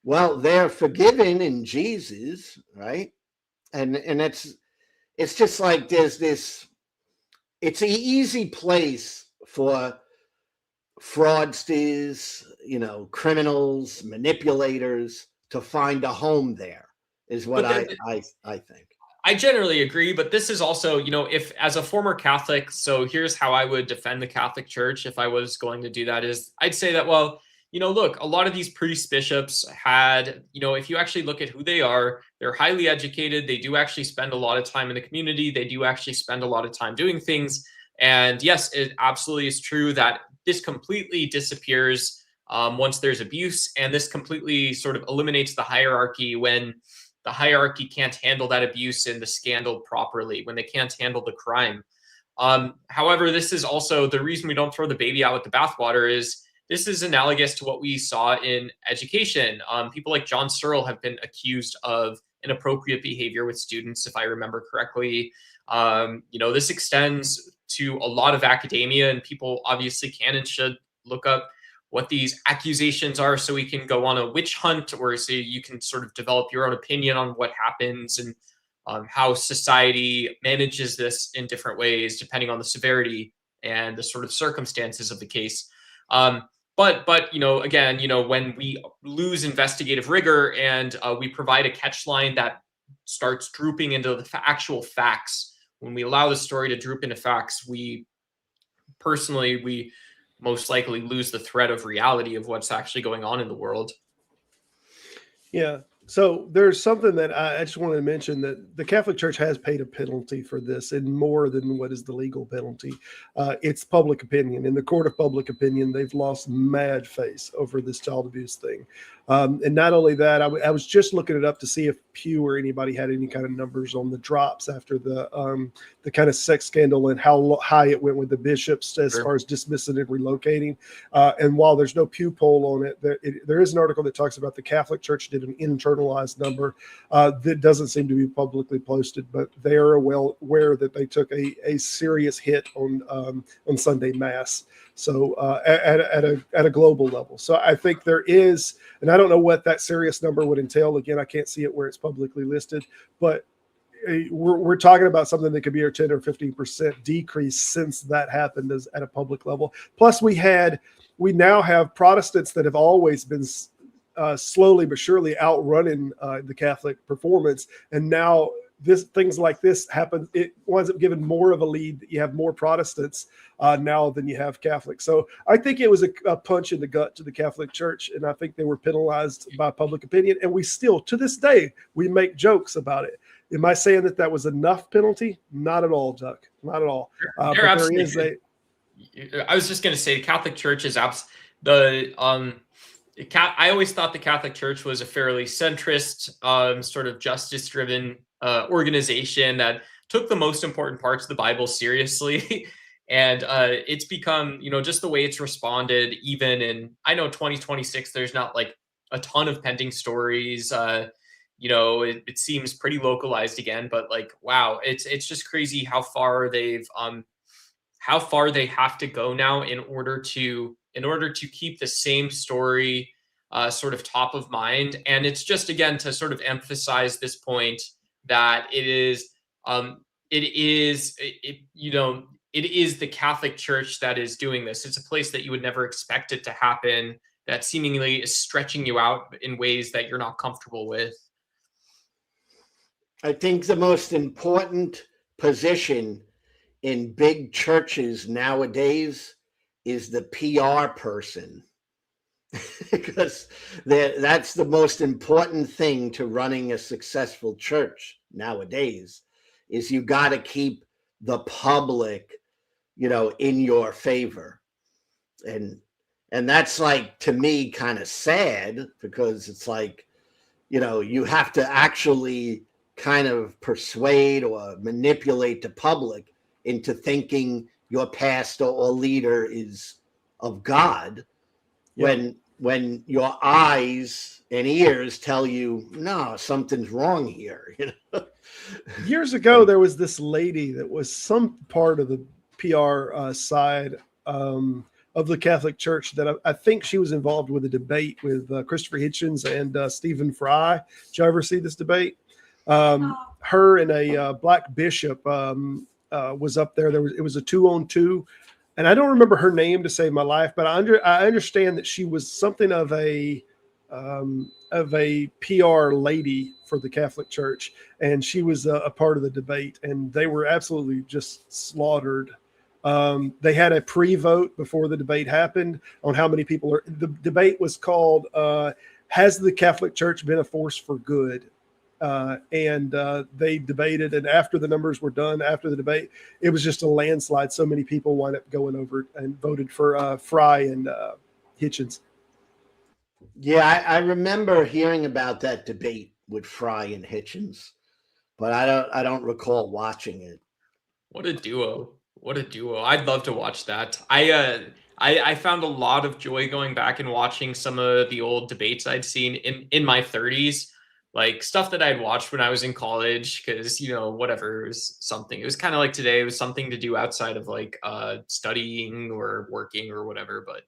Well, they're forgiven in Jesus, right? And it's just like there's this. It's an easy place for fraudsters, criminals, manipulators to find a home there, is what But I think. I generally agree, but this is also, if as a former Catholic, so here's how I would defend the Catholic Church if I was going to do that is I'd say that, well, look, a lot of these priest bishops had, if you actually look at who they are, they're highly educated. They do actually spend a lot of time in the community. They do actually spend a lot of time doing things. And yes, it absolutely is true that this completely disappears once there's abuse. And this completely sort of eliminates the hierarchy when the hierarchy can't handle that abuse and the scandal properly, when they can't handle the crime. However, this is also the reason we don't throw the baby out with the bathwater is this is analogous to what we saw in education. People like John Searle have been accused of inappropriate behavior with students, if I remember correctly. This extends to a lot of academia, and people obviously can and should look up what these accusations are so we can go on a witch hunt, or so you can sort of develop your own opinion on what happens and how society manages this in different ways depending on the severity and the sort of circumstances of the case. But again, when we lose investigative rigor and we provide a catch line that starts drooping into the actual facts, when we allow the story to droop into facts, we most likely lose the thread of reality of what's actually going on in the world. Yeah. So there's something that I just wanted to mention, that the Catholic Church has paid a penalty for this, and more than what is the legal penalty. It's public opinion. In the court of public opinion, they've lost mad face over this child abuse thing. And not only that, I was just looking it up to see if Pew or anybody had any kind of numbers on the drops after the kind of sex scandal and how high it went with the bishops as far as dismissing and relocating. And while there's no Pew poll on it, there is an article that talks about the Catholic Church did an internalized number that doesn't seem to be publicly posted, but they are well aware that they took a serious hit on Sunday Mass. So at a global level. So I think there is, and I don't know what that serious number would entail. Again, I can't see it where it's publicly listed, but we're talking about something that could be a 10 or 15% decrease since that happened at a public level. Plus we now have Protestants that have always been slowly but surely outrunning the Catholic performance. And now things like this happen. It winds up giving more of a lead. You have more Protestants now than you have Catholics. So I think it was a punch in the gut to the Catholic Church, and I think they were penalized by public opinion. And we still, to this day, we make jokes about it. Am I saying that was enough penalty? Not at all, Duck. Not at all. But there is I was just going to say, Catholic Church is I always thought the Catholic Church was a fairly centrist, sort of justice-driven organization that took the most important parts of the Bible seriously. And it's become, just the way it's responded, even in, I know 2026, there's not like a ton of pending stories. It seems pretty localized again, but like, wow, it's just crazy how far they have to go now in order to keep the same story sort of top of mind. And it's just, again, to sort of emphasize this point that it is the Catholic Church that is doing this. It's a place that you would never expect it to happen, that seemingly is stretching you out in ways that you're not comfortable with. I think the most important position in big churches nowadays is the PR person. Because that's the most important thing to running a successful church nowadays, is you got to keep the public, in your favor. And that's, like, to me, kind of sad, because it's like, you have to actually kind of persuade or manipulate the public into thinking your pastor or leader is of God. Yeah. When your eyes and ears tell you, no, something's wrong here. Years ago, there was this lady that was some part of the PR side of of the Catholic Church that I think she was involved with a debate with Christopher Hitchens and Stephen Fry. Did you ever see this debate? Her and a black bishop was up there. It was a 2-on-2, and I don't remember her name to save my life, but I understand that she was something of a PR lady for the Catholic Church, and she was a part of the debate, and they were absolutely just slaughtered. They had a pre-vote before the debate happened on how many people are. The debate was called "Has the Catholic Church been a force for good?" And they debated, and after the numbers were done, after the debate, it was just a landslide. So many people wound up going over and voted for Fry and Hitchens. Yeah, I remember hearing about that debate with Fry and Hitchens, but I don't recall watching it. What a duo. What a duo. I'd love to watch that. I found a lot of joy going back and watching some of the old debates I'd seen in my 30s, like stuff that I'd watched when I was in college, because, you know, whatever, it was something. It was kind of like today, it was something to do outside of like studying or working or whatever, but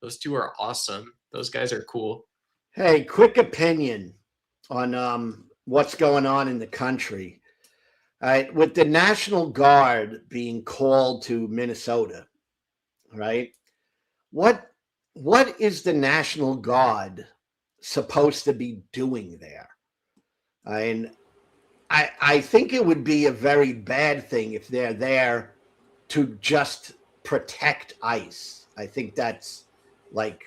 those two are awesome. Those guys are cool. Hey, quick opinion on what's going on in the country. All right, with the National Guard being called to Minnesota, right? What is the National Guard supposed to be doing there? And I think it would be a very bad thing if they're there to just protect ICE. I think that's like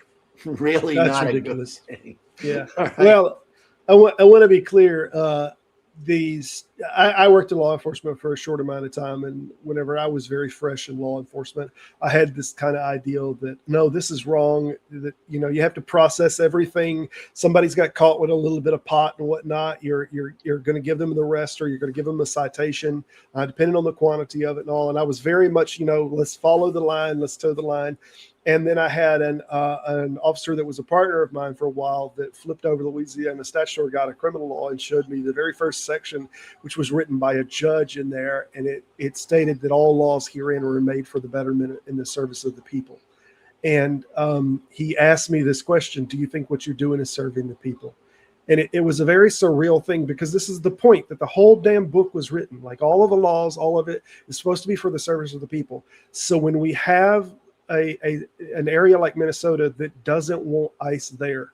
really That's not ridiculous. a good thing. Yeah. Right. Well, I want to be clear. I worked in law enforcement for a short amount of time, and whenever I was very fresh in law enforcement, I had this kind of ideal that no, this is wrong. That, you know, you have to process everything. Somebody's got caught with a little bit of pot and whatnot. You're going to give them the arrest, or you're going to give them a citation, depending on the quantity of it and all. And I was very much, you know, let's follow the line, let's toe the line. And then I had an officer that was a partner of mine for a while that flipped over the Louisiana Statutory Guide of Criminal Law and showed me the very first section, which was written by a judge in there. And it stated that all laws herein were made for the betterment and the service of the people. And he asked me this question: do you think what you're doing is serving the people? And it was a very surreal thing, because this is the point that the whole damn book was written. Like, all of the laws, all of it is supposed to be for the service of the people. So when we have an area like Minnesota that doesn't want ICE there,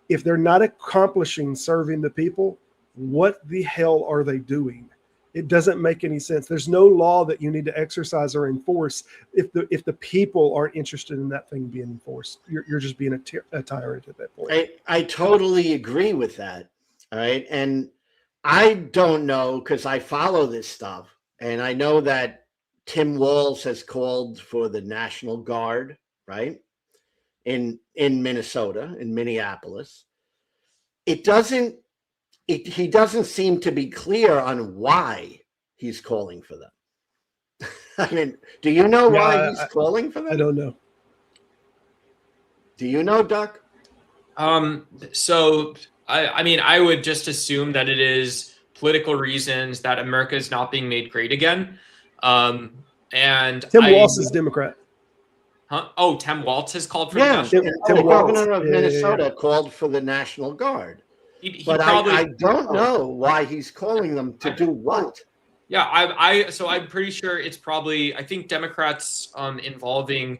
if they're not accomplishing serving the people, what the hell are they doing? It doesn't make any sense. There's no law that you need to exercise or enforce if the people aren't interested in that thing being enforced. You're just being a tyrant at that point. I totally agree with that. All right. And I don't know, because I follow this stuff, and I know that Tim Walz has called for the National Guard, right? In Minnesota, in Minneapolis. He doesn't seem to be clear on why he's calling for them. I mean, do you know why he's calling for them? I don't know. Do you know, Duck? So I mean, I would just assume that it is political reasons, that America is not being made great again. And Tim Walz is Democrat. Huh? Oh, Tim Walz has called for the National Guard. Tim The Walz. governor of Minnesota called for the National Guard. He But probably, I don't know why he's calling them to do what. Yeah, so I'm pretty sure it's probably, I think Democrats involving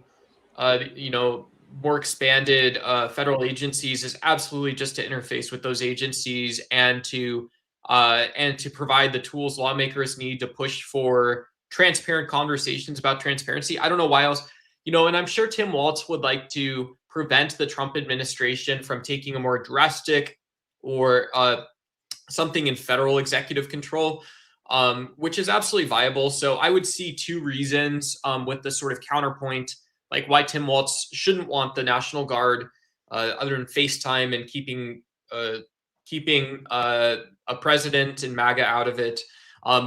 you know, more expanded federal agencies is absolutely just to interface with those agencies and to provide the tools lawmakers need to push for transparent conversations about transparency. I don't know why else, you know, and I'm sure Tim Walz would like to prevent the Trump administration from taking a more drastic or something in federal executive control, which is absolutely viable. So I would see two reasons with the sort of counterpoint, like why Tim Walz shouldn't want the National Guard, other than FaceTime and keeping a president and MAGA out of it,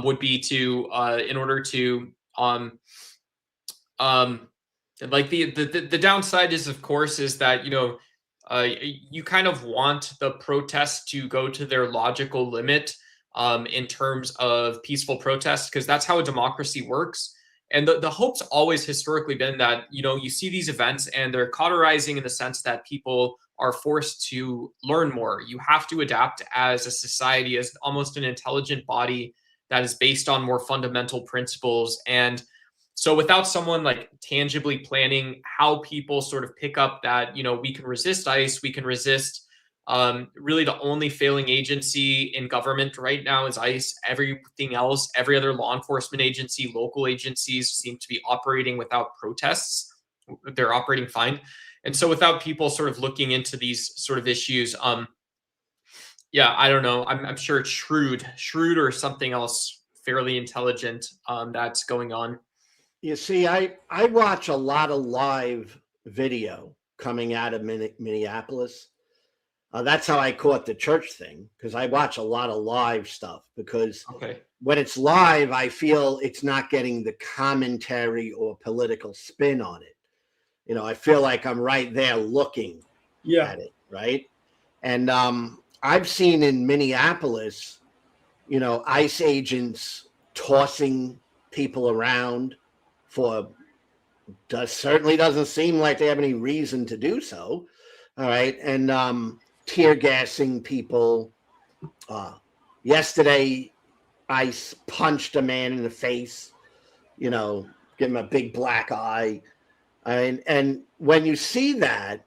would be to in order to like the downside is, of course, is that, you know, you kind of want the protests to go to their logical limit in terms of peaceful protests, because that's how a democracy works. And the hope's always historically been that, you see these events and they're cauterizing in the sense that people are forced to learn more. You have to adapt as a society, as almost an intelligent body that is based on more fundamental principles. And so without someone like tangibly planning how people sort of pick up that, we can resist ICE, we can resist, really the only failing agency in government right now is ICE. Everything else, every other law enforcement agency, local agencies seem to be operating without protests. They're operating fine. And so without people sort of looking into these sort of issues, yeah, I don't know. I'm sure it's shrewd or something else fairly intelligent that's going on. You see, I watch a lot of live video coming out of Minneapolis. That's how I caught the church thing, because I watch a lot of live stuff, because when it's live, I feel it's not getting the commentary or political spin on it. I feel like I'm right there looking at it, right? And I've seen in Minneapolis, ICE agents tossing people around certainly doesn't seem like they have any reason to do so. All right. And tear gassing people. Yesterday, ICE punched a man in the face, give him a big black eye. And when you see that,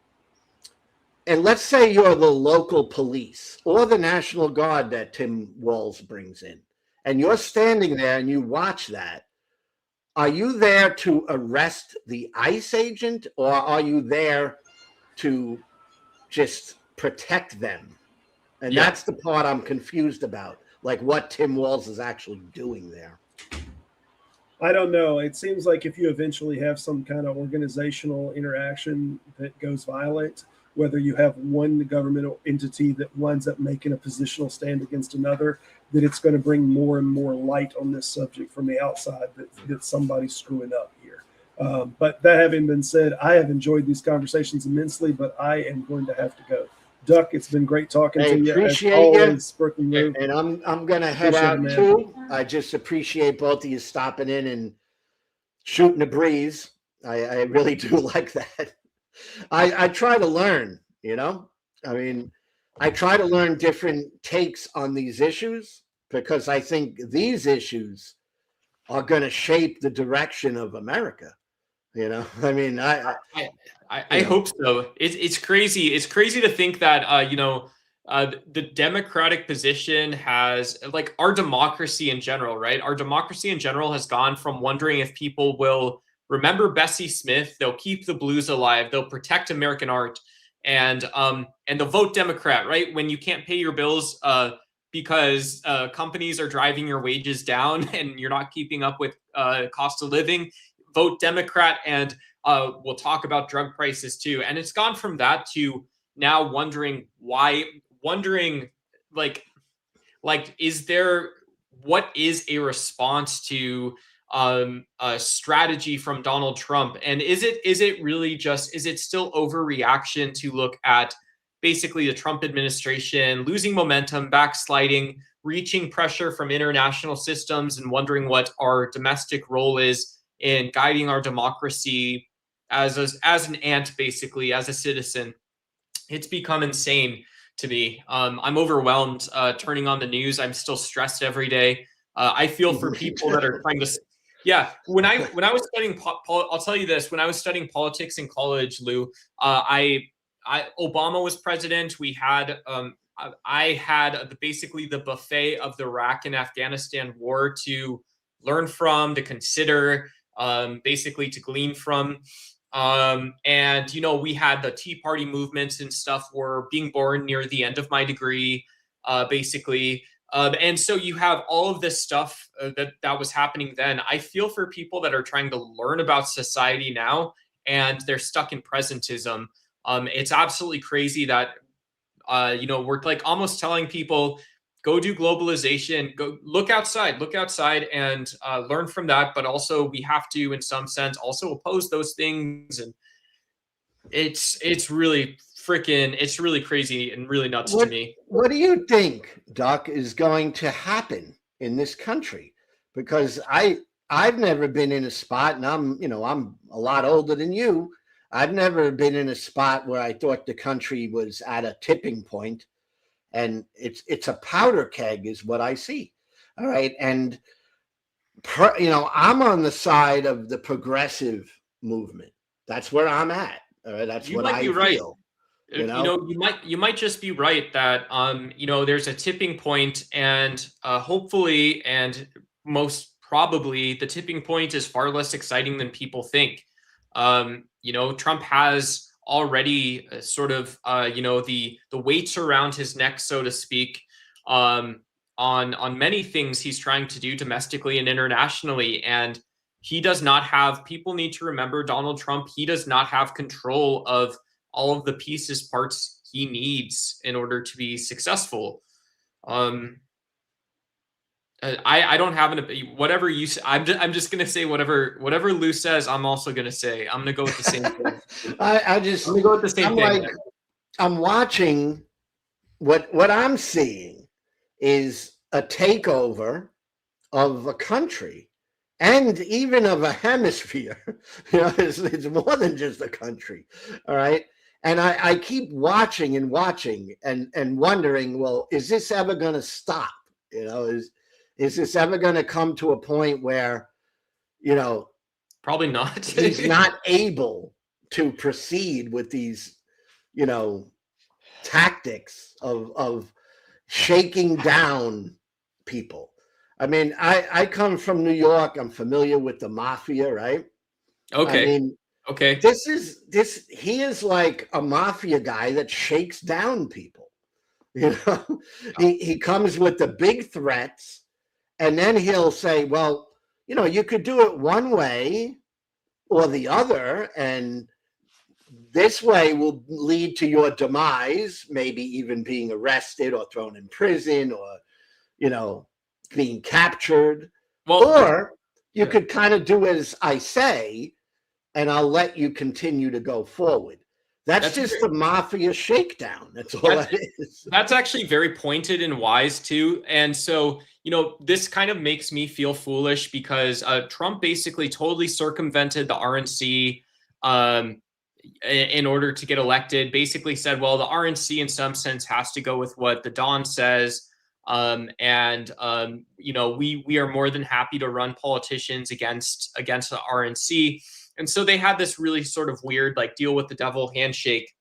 and let's say you're the local police or the National Guard that Tim Walz brings in, and you're standing there and you watch that, are you there to arrest the ICE agent, or are you there to just protect them? And that's the part I'm confused about, like what Tim Walz is actually doing there. I don't know. It seems like if you eventually have some kind of organizational interaction that goes violent, whether you have one governmental entity that winds up making a positional stand against another, that it's going to bring more and more light on this subject from the outside that somebody's screwing up here. But that having been said, I have enjoyed these conversations immensely, but I am going to have to go. Duck, it's been great talking to you. Appreciate you. And I'm going to head out too. I just appreciate both of you stopping in and shooting the breeze. I really do like that. I try to learn, I try to learn different takes on these issues, because I think these issues are going to shape the direction of America. I hope so. It's crazy. It's crazy to think that, the Democratic position has, like, our democracy in general, right? Our democracy in general has gone from wondering if people will remember Bessie Smith, they'll keep the blues alive, they'll protect American art, and they'll vote Democrat, right? When you can't pay your bills because companies are driving your wages down and you're not keeping up with cost of living, vote Democrat. And we'll talk about drug prices too. And it's gone from that to now wondering what is a response to a strategy from Donald Trump? And is it really just, is it still overreaction to look at basically the Trump administration losing momentum, backsliding, reaching pressure from international systems, and wondering what our domestic role is in guiding our democracy as an ant, basically, as a citizen? It's become insane to me. I'm overwhelmed turning on the news. I'm still stressed every day. I feel for people that are trying to. Yeah, when I was studying, I'll tell you this. When I was studying politics in college, Lou, Obama was president. We had, I had basically the buffet of the Iraq and Afghanistan war to learn from, to consider, basically to glean from. And, we had the Tea Party movements and stuff were being born near the end of my degree, basically. And so you have all of this stuff that was happening then. I feel for people that are trying to learn about society now, and they're stuck in presentism. It's absolutely crazy that, we're like almost telling people, go do globalization, go look outside and learn from that. But also we have to, in some sense, also oppose those things. And it's really it's really crazy and really nuts to me. What do you think, Doc, is going to happen in this country? Because I've never been in a spot, and I'm a lot older than you. I've never been in a spot where I thought the country was at a tipping point, and it's a powder keg, is what I see. All right, and I'm on the side of the progressive movement. That's where I'm at. All right, that's You what might I be right. feel. You might just be right that there's a tipping point, and hopefully and most probably the tipping point is far less exciting than people think. Trump has already sort of the weights around his neck, so to speak, on many things he's trying to do domestically and internationally, and he does not have. People need to remember Donald Trump. He does not have control of all of the pieces, parts he needs in order to be successful. I don't have whatever you say. I'm just gonna say whatever Lou says. I'm also gonna say. I'm gonna go with the same thing. I'm gonna go with the same thing. Like, I'm watching what I'm seeing is a takeover of a country and even of a hemisphere. It's more than just a country. All right. And I keep watching and wondering, well, is this ever going to stop? Is this ever going to come to a point where, probably not. he's not able to proceed with these, tactics of shaking down people. I mean, I come from New York. I'm familiar with the mafia, right? Okay. I mean, okay. He is like a mafia guy that shakes down people. He comes with the big threats, and then he'll say, well, you could do it one way or the other, and this way will lead to your demise, maybe even being arrested or thrown in prison or, being captured. Or you could kind of do as I say, and I'll let you continue to go forward. That's just the mafia shakedown. That's all that is. That's actually very pointed and wise too. And so, this kind of makes me feel foolish because Trump basically totally circumvented the RNC in order to get elected. Basically said, well, the RNC in some sense has to go with what the Don says. We are more than happy to run politicians against the RNC. And so they had this really sort of weird, like, deal with the devil handshake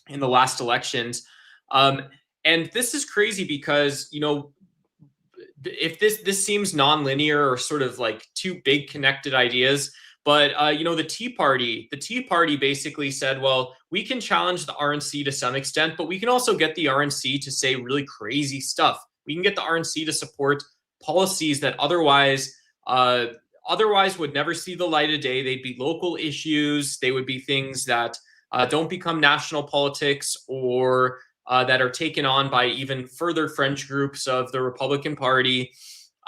in the last elections. And this is crazy because, if this seems nonlinear or sort of like two big connected ideas, but, the Tea Party basically said, well, we can challenge the RNC to some extent, but we can also get the RNC to say really crazy stuff. We can get the RNC to support policies that otherwise would never see the light of day. They'd be local issues. They would be things that don't become national politics or that are taken on by even further fringe groups of the Republican Party.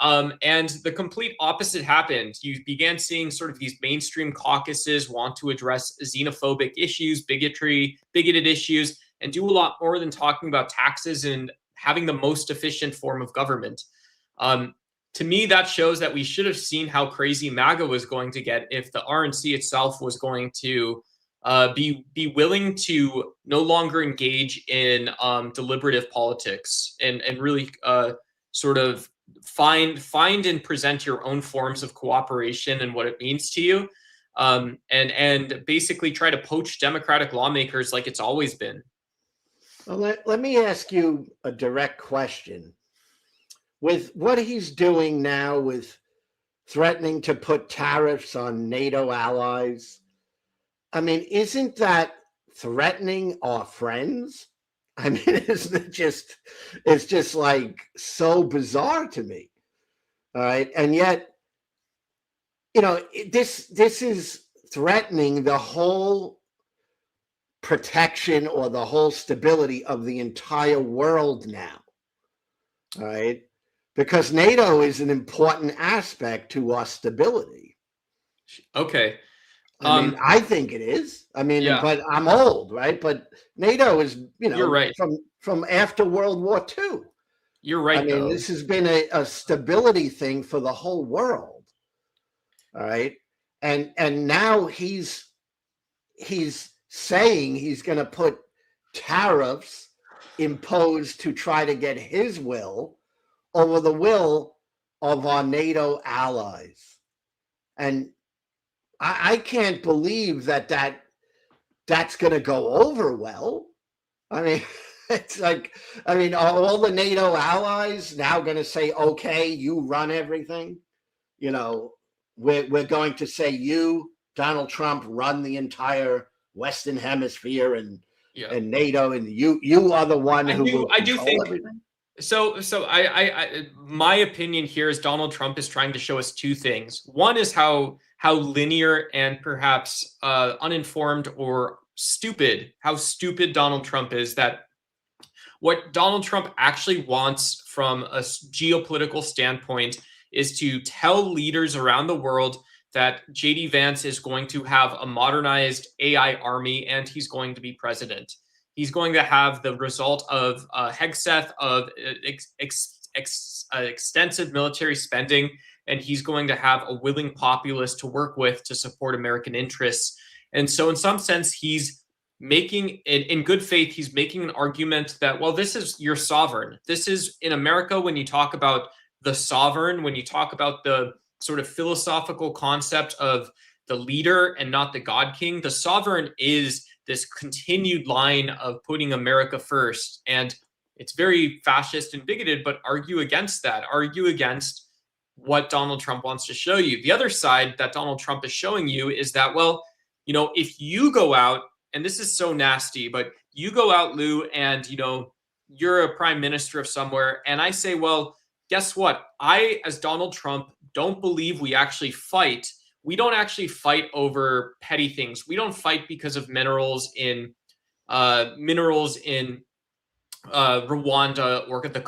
And the complete opposite happened. You began seeing sort of these mainstream caucuses want to address xenophobic issues, bigoted issues, and do a lot more than talking about taxes and having the most efficient form of government. To me, that shows that we should have seen how crazy MAGA was going to get if the RNC itself was going to be willing to no longer engage in deliberative politics and really sort of find and present your own forms of cooperation and what it means to you, and basically try to poach Democratic lawmakers like it's always been. Well, let me ask you a direct question. With what he's doing now with threatening to put tariffs on NATO allies, I mean, isn't that threatening our friends? I mean, it's just like so bizarre to me. All right. And yet, this is threatening the whole protection or the whole stability of the entire world now. All right. Because NATO is an important aspect to our stability. Okay. I think it is. Yeah. But I'm old, right? But NATO is, You're right. from after World War II. You're right. This has been a stability thing for the whole world. All right. And now he's saying he's going to put tariffs imposed to try to get his will over the will of our NATO allies. And I can't believe that's going to go over well. I mean, it's like, I mean, are all the NATO allies now going to say, okay, you run everything? You know, we're going to say you, Donald Trump, run the entire Western Hemisphere and NATO, and you are the one who will control everything. So I my opinion here is Donald Trump is trying to show us two things. One is how linear and perhaps uninformed or how stupid Donald Trump is, that what Donald Trump actually wants from a geopolitical standpoint is to tell leaders around the world that JD Vance is going to have a modernized AI army and he's going to be president. He's going to have the result of Hegseth of extensive military spending, and he's going to have a willing populace to work with to support American interests. And so in some sense, he's making, in good faith, he's making an argument that, well, this is your sovereign. This is, in America, when you talk about the sovereign, when you talk about the sort of philosophical concept of the leader and not the God King, the sovereign is this continued line of putting America first. And it's very fascist and bigoted, but argue against that. Argue against what Donald Trump wants to show you. The other side that Donald Trump is showing you is that, well, you know, if you go out, and this is so nasty, but you go out, Lou, and, you know, you're a prime minister of somewhere, and I say, well, guess what? I, as Donald Trump, don't believe we actually fight. We don't actually fight over petty things. We don't fight because of minerals in Rwanda or the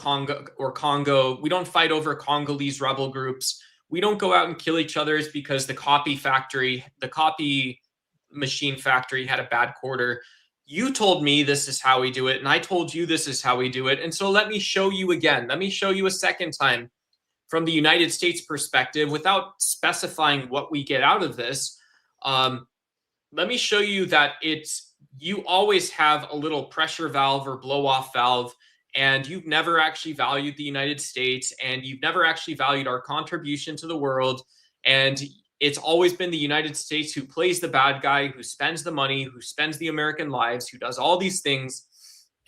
Congo. We don't fight over Congolese rebel groups. We don't go out and kill each other because the copy machine factory had a bad quarter. You told me this is how we do it, and I told you this is how we do it. And so let me show you again. Let me show you a second time from the United States perspective, without specifying what we get out of this. Let me show you that you always have a little pressure valve or blow off valve, and you've never actually valued the United States, and you've never actually valued our contribution to the world. And it's always been the United States who plays the bad guy, who spends the money, who spends the American lives, who does all these things.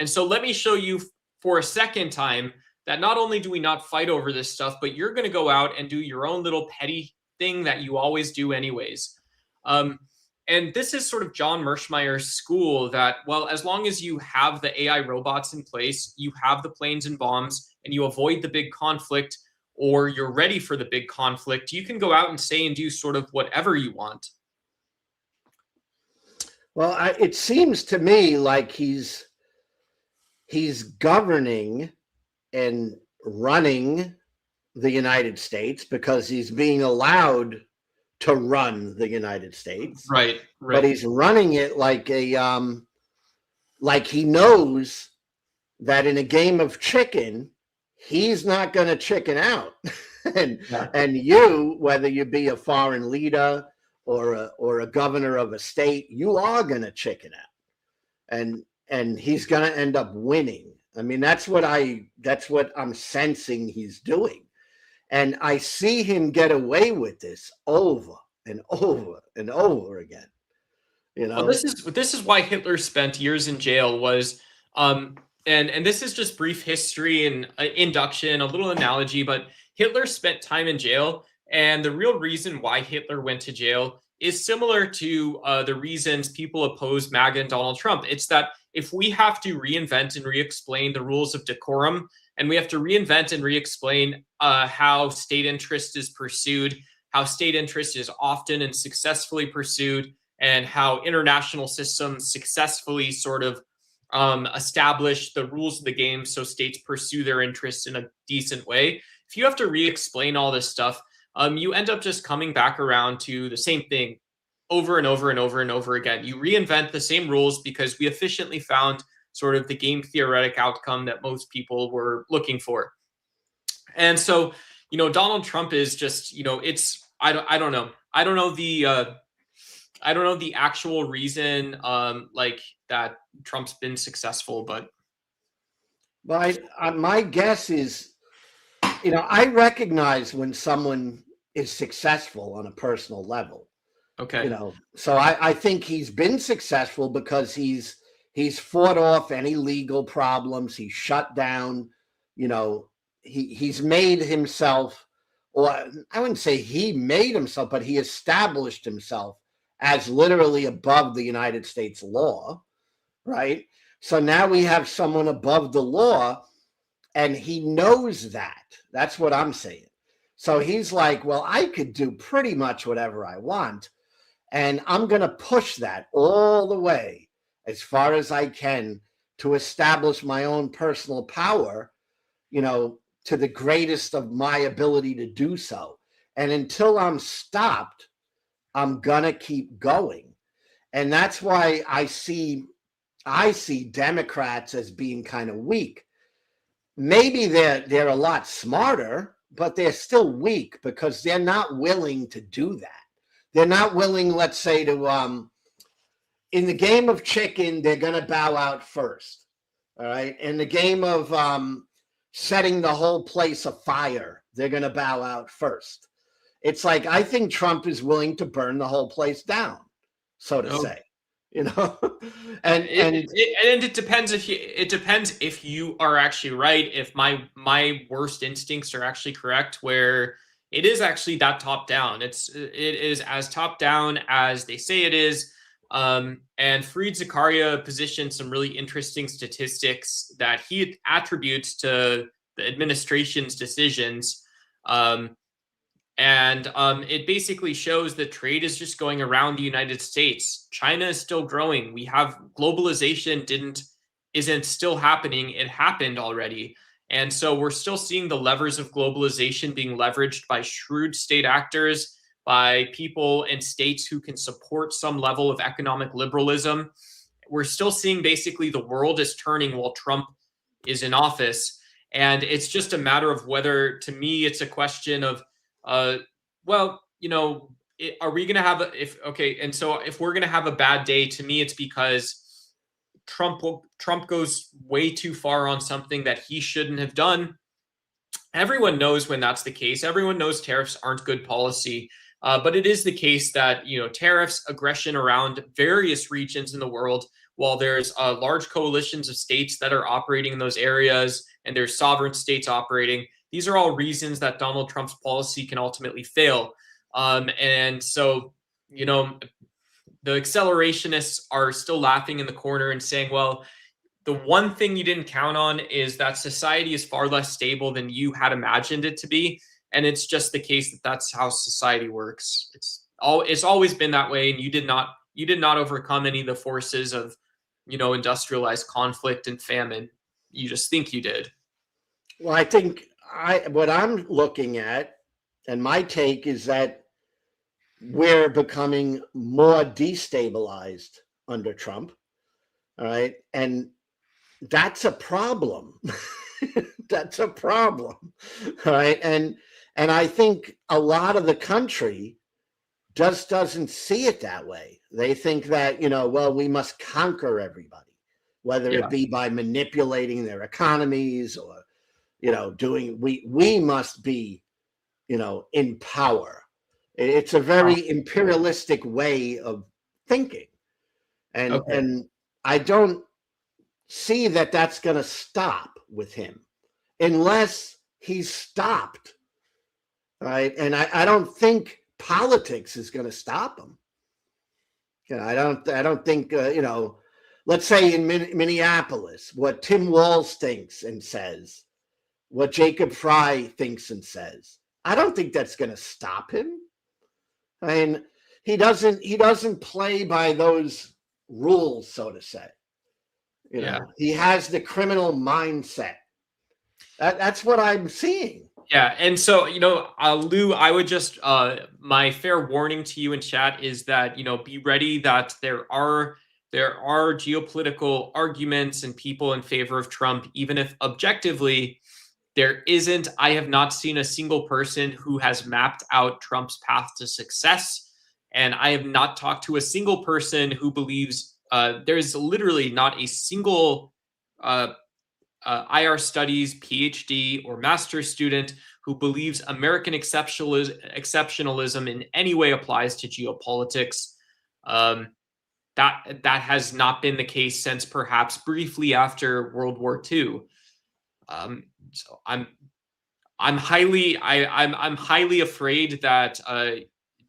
And so let me show you for a second time that not only do we not fight over this stuff, but you're going to go out and do your own little petty thing that you always do anyways. And this is sort of John Merschmeyer's school that, well, as long as you have the AI robots in place, you have the planes and bombs, and you avoid the big conflict, or you're ready for the big conflict, you can go out and say and do sort of whatever you want. Well, it seems to me like he's governing and running the United States because he's being allowed to run the United States. Right. But he's running it like like he knows that in a game of chicken, he's not going to chicken out. and you, whether you be a foreign leader or a governor of a state, you are going to chicken out. And he's going to end up winning. I mean, that's what I'm sensing he's doing. And I see him get away with this over and over and over again. You know, well, this is why Hitler spent years in jail. And this is just brief history and induction, a little analogy, but Hitler spent time in jail, and the real reason why Hitler went to jail is similar to the reasons people oppose MAGA and Donald Trump. It's that if we have to reinvent and re-explain the rules of decorum, and we have to reinvent and re-explain how state interest is pursued, how state interest is often and successfully pursued, and how international systems successfully sort of establish the rules of the game so states pursue their interests in a decent way. If you have to re-explain all this stuff, you end up just coming back around to the same thing over and over and over and over again. You reinvent the same rules because we efficiently found sort of the game theoretic outcome that most people were looking for. And so, you know, Donald Trump is just, you know, I don't know. I don't know the actual reason like that Trump's been successful, but my guess is, I recognize when someone is successful on a personal level. okay. So I think he's been successful because he's fought off any legal problems. He's shut down, he's made himself, or I wouldn't say he made himself, but he established himself as literally above the United States law, right? So now we have someone above the law, and he knows that. That's what I'm saying. So he's like, well, I could do pretty much whatever I want, and I'm going to push that all the way as far as I can to establish my own personal power, to the greatest of my ability to do so. And until I'm stopped, I'm going to keep going. And that's why I see Democrats as being kind of weak. Maybe they're a lot smarter, but they're still weak because they're not willing to do that. They're not willing, let's say, to in the game of chicken, they're going to bow out first. All right. In the game of setting the whole place afire, they're going to bow out first. It's like, I think Trump is willing to burn the whole place down, so to say, and it depends if you are actually right. If my worst instincts are actually correct, where it is actually that top down, it is as top down as they say it is. And Fareed Zakaria positioned some really interesting statistics that he attributes to the administration's decisions. It basically shows that trade is just going around the United States. China is still growing. We have globalization isn't still happening. It happened already. And so we're still seeing the levers of globalization being leveraged by shrewd state actors, by people in states who can support some level of economic liberalism. We're still seeing basically the world is turning while Trump is in office. And it's just a matter of whether, to me, it's a question of, are we going to have and so if we're going to have a bad day, to me, it's because Trump goes way too far on something that he shouldn't have done. Everyone knows when that's the case. Everyone knows tariffs aren't good policy. But it is the case that, tariffs, aggression around various regions in the world, while there's large coalitions of states that are operating in those areas and there's sovereign states operating, these are all reasons that Donald Trump's policy can ultimately fail. And so, the accelerationists are still laughing in the corner and saying, well, the one thing you didn't count on is that society is far less stable than you had imagined it to be. And it's just the case that that's how society works. It's always been that way. And you did not overcome any of the forces of, industrialized conflict and famine. You just think you did. Well, I think what I'm looking at, and my take is that we're becoming more destabilized under Trump. All right. And that's a problem. That's a problem. All right. And I think a lot of the country just doesn't see it that way. They think that, we must conquer everybody, whether it be by manipulating their economies or, we must be, in power. It's a very imperialistic way of thinking. And I don't see that that's going to stop with him unless he's stopped. Right. And I don't think politics is going to stop him. I don't think, let's say in Minneapolis, what Tim Walz thinks and says, what Jacob Fry thinks and says, I don't think that's going to stop him. I mean, he doesn't play by those rules, so to say. He has the criminal mindset. That's what I'm seeing. Yeah, and so Lou, I would just my fair warning to you in chat is that be ready that there are geopolitical arguments and people in favor of Trump, even if objectively there isn't. I have not seen a single person who has mapped out Trump's path to success. And I have not talked to a single person who believes there's literally not a single IR studies PhD or master's student who believes American exceptionalism in any way applies to geopolitics. That has not been the case since perhaps briefly after World War II. So I'm highly afraid that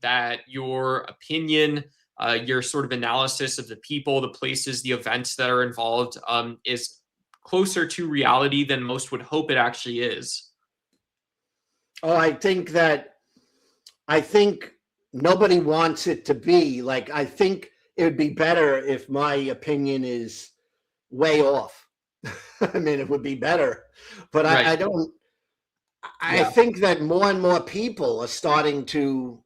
that your opinion, your sort of analysis of the people, the places, the events that are involved is closer to reality than most would hope it actually is. Oh, I think nobody wants it to be like. I think it would be better if my opinion is way off. I mean, it would be better, but Right. I don't. I think that more and more people are starting to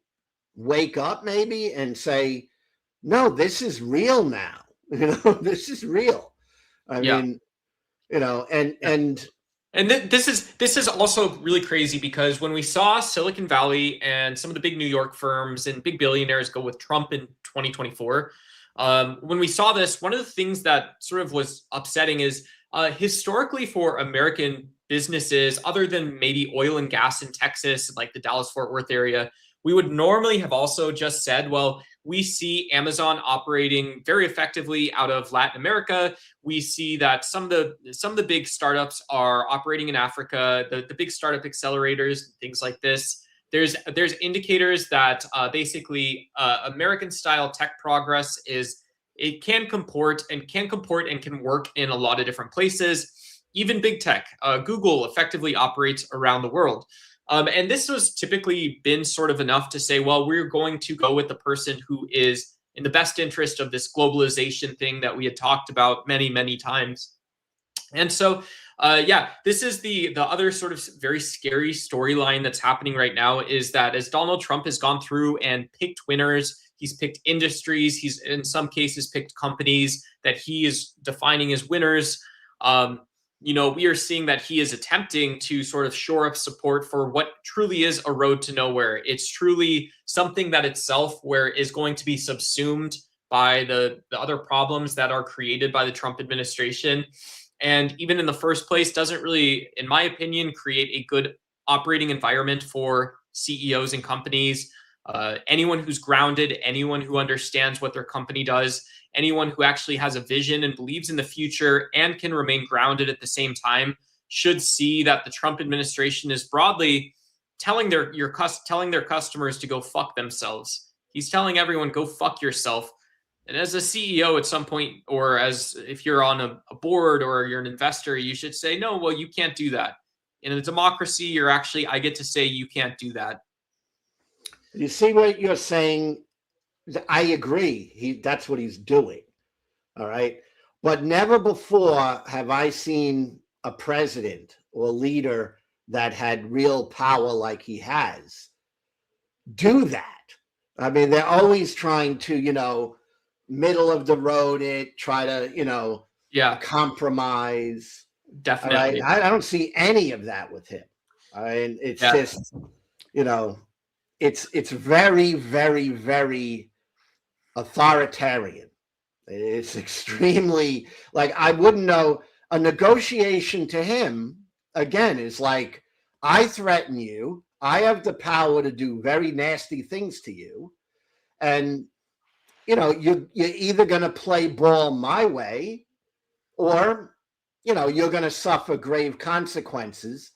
wake up, maybe, and say, "No, this is real now. You know, this is real." I mean, you know, and this is also really crazy because when we saw Silicon Valley and some of the big New York firms and big billionaires go with Trump in 2024, when we saw this, one of the things that sort of was upsetting is historically for American businesses, other than maybe oil and gas in Texas, like the Dallas-Fort Worth area, we would normally have also just said, well, we see Amazon operating very effectively out of Latin America. We see that some of the big startups are operating in Africa, the big startup accelerators, things like this. There's indicators that basically American style tech progress can comport and can work in a lot of different places. Even big tech, Google effectively operates around the world. And this was typically been sort of enough to say, well, we're going to go with the person who is in the best interest of this globalization thing that we had talked about many, many times. And so, this is the other sort of very scary storyline that's happening right now is that as Donald Trump has gone through and picked winners, he's picked industries, he's in some cases picked companies that he is defining as winners. We are seeing that he is attempting to sort of shore up support for what truly is a road to nowhere. It's truly something that itself where is going to be subsumed by the other problems that are created by the Trump administration. And even in the first place, doesn't really, in my opinion, create a good operating environment for CEOs and companies. Anyone who's grounded, anyone who understands what their company does, anyone who actually has a vision and believes in the future and can remain grounded at the same time should see that the Trump administration is broadly telling their customers to go fuck themselves. He's telling everyone, go fuck yourself. And as a CEO at some point, or as if you're on a board or you're an investor, you should say, no, well, you can't do that. In a democracy, I get to say you can't do that. You see what you're saying? I agree. That's what he's doing. All right. But never before have I seen a president or leader that had real power like he has do that. I mean, they're always trying to, middle of the road try to, compromise. Definitely. Right? I don't see any of that with him. It's just, it's very, very, very authoritarian. It's extremely I wouldn't know. A negotiation to him again is like, I threaten you, I have the power to do very nasty things to you, and you're either going to play ball my way or you're going to suffer grave consequences,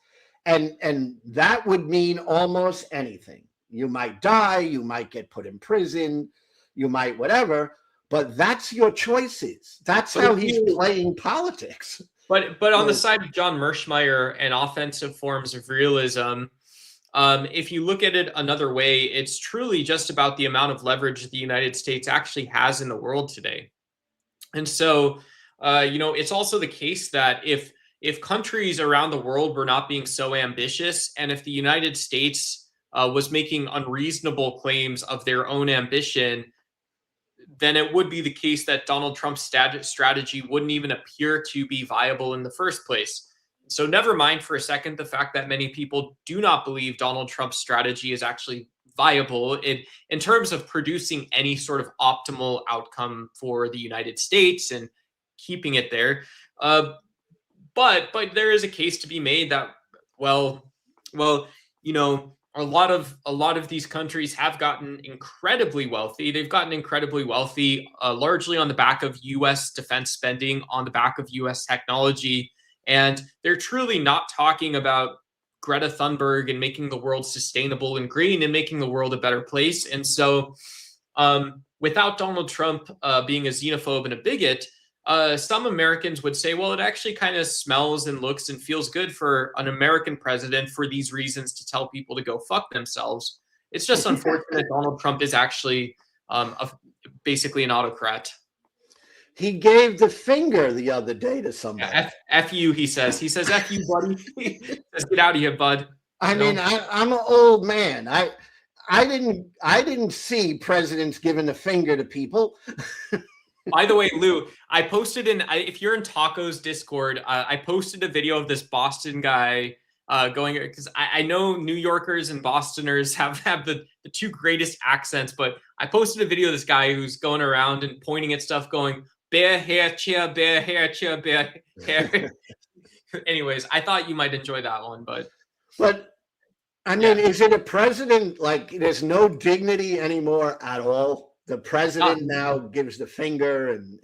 and that would mean almost anything. You might die, you might get put in prison, you might whatever, but that's your choices. That's how he's playing politics. But on the side of John Merschmeyer and offensive forms of realism, if you look at it another way, it's truly just about the amount of leverage the United States actually has in the world today. And so, it's also the case that if countries around the world were not being so ambitious, and if the United States was making unreasonable claims of their own ambition, then it would be the case that Donald Trump's strategy wouldn't even appear to be viable in the first place. So never mind for a second the fact that many people do not believe Donald Trump's strategy is actually viable in terms of producing any sort of optimal outcome for the United States and keeping it there. But there is a case to be made that well, you know, a lot of these countries have gotten incredibly wealthy. They've gotten incredibly wealthy, largely on the back of U.S. defense spending, on the back of U.S. technology, and they're truly not talking about Greta Thunberg and making the world sustainable and green and making the world a better place. And so, without Donald Trump being a xenophobe and a bigot, some Americans would say, well, it actually kind of smells and looks and feels good for an American president for these reasons to tell people to go fuck themselves. It's just unfortunate Donald Trump is actually basically an autocrat. He gave the finger the other day to somebody. F you, he says. He says, F you, buddy. Let's get out of here, bud. I mean, I'm an old man. I didn't see presidents giving the finger to people. By the way, Lou, I posted if you're in Taco's Discord, I posted a video of this Boston guy going, because I know New Yorkers and Bostoners have the two greatest accents, but I posted a video of this guy who's going around and pointing at stuff going, bear hair, chair, bear hair, chair, bear hair. Anyways, I thought you might enjoy that one, but I mean, is it a president, like there's no dignity anymore at all? The president now gives the finger, and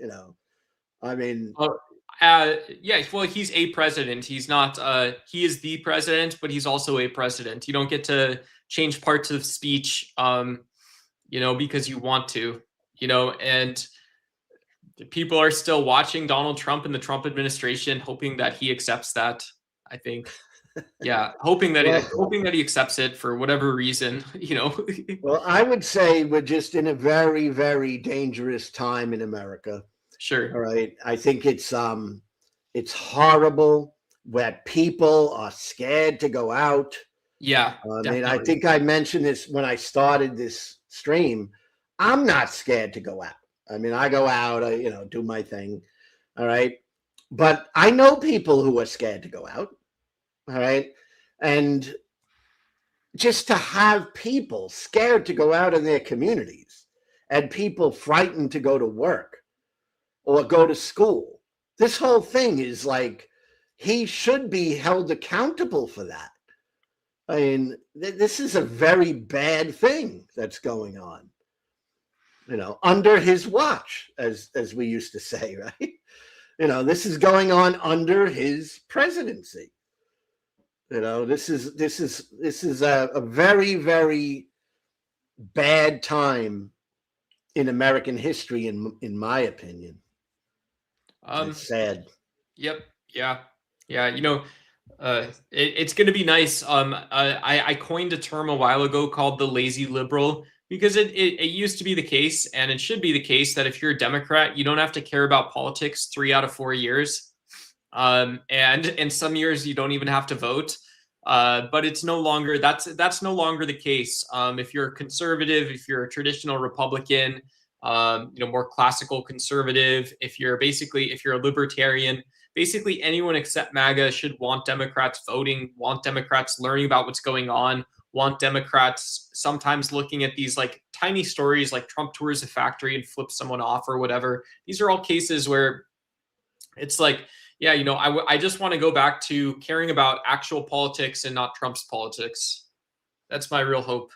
I mean, yeah. Well, he's a president. He's not. He is the president, but he's also a president. You don't get to change parts of speech, because you want to, and people are still watching Donald Trump and the Trump administration, hoping that he accepts that. I think. Yeah, hoping that he accepts it for whatever reason, Well, I would say we're just in a very, very dangerous time in America. Sure. All right. I think it's horrible where people are scared to go out. Yeah. I mean, I think I mentioned this when I started this stream. I'm not scared to go out. I mean, I go out, I do my thing. All right. But I know people who are scared to go out. All right. And just to have people scared to go out in their communities and people frightened to go to work or go to school. This whole thing is like, he should be held accountable for that. I mean, this is a very bad thing that's going on, under his watch, as we used to say, right? This is going on under his presidency. This is a very, very bad time in American history, in my opinion. It's sad. Yep. Yeah. It's going to be nice. I coined a term a while ago called the lazy liberal, because it used to be the case, and it should be the case, that if you're a Democrat, you don't have to care about politics 3 out of 4 years. And in some years you don't even have to vote. But it's no longer, that's no longer the case. If you're a conservative, if you're a traditional Republican, more classical conservative, if you're a libertarian, basically anyone except MAGA should want Democrats voting, want Democrats learning about what's going on, want Democrats sometimes looking at these like tiny stories like Trump tours a factory and flips someone off or whatever. These are all cases where it's like, yeah, I just want to go back to caring about actual politics and not Trump's politics. That's my real hope.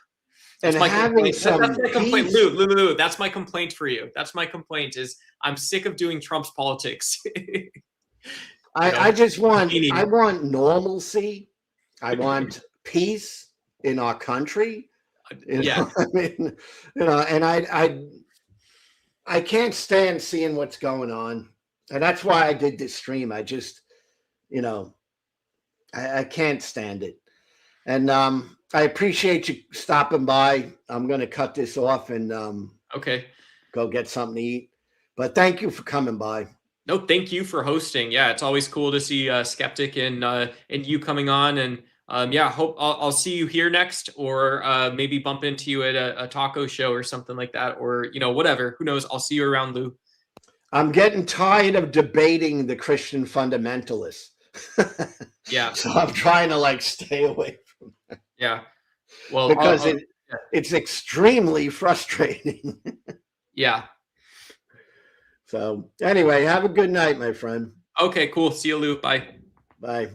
That's my complaint. Lou, that's my complaint for you. That's my complaint is I'm sick of doing Trump's politics. I want normalcy. I want peace in our country. Yeah. I mean, and I can't stand seeing what's going on. And that's why I did this stream. I just, I can't stand it. And I appreciate you stopping by. I'm going to cut this off and okay, go get something to eat. But thank you for coming by. No, thank you for hosting. Yeah, it's always cool to see Skeptic and you coming on. And hope I'll see you here next, or maybe bump into you at a taco show or something like that, or whatever. Who knows? I'll see you around, Lou. I'm getting tired of debating the Christian fundamentalists. Yeah. So I'm trying to stay away from that. Yeah. Well, because it's extremely frustrating. Yeah. So anyway, have a good night, my friend. Okay, cool. See you, Lou. Bye. Bye.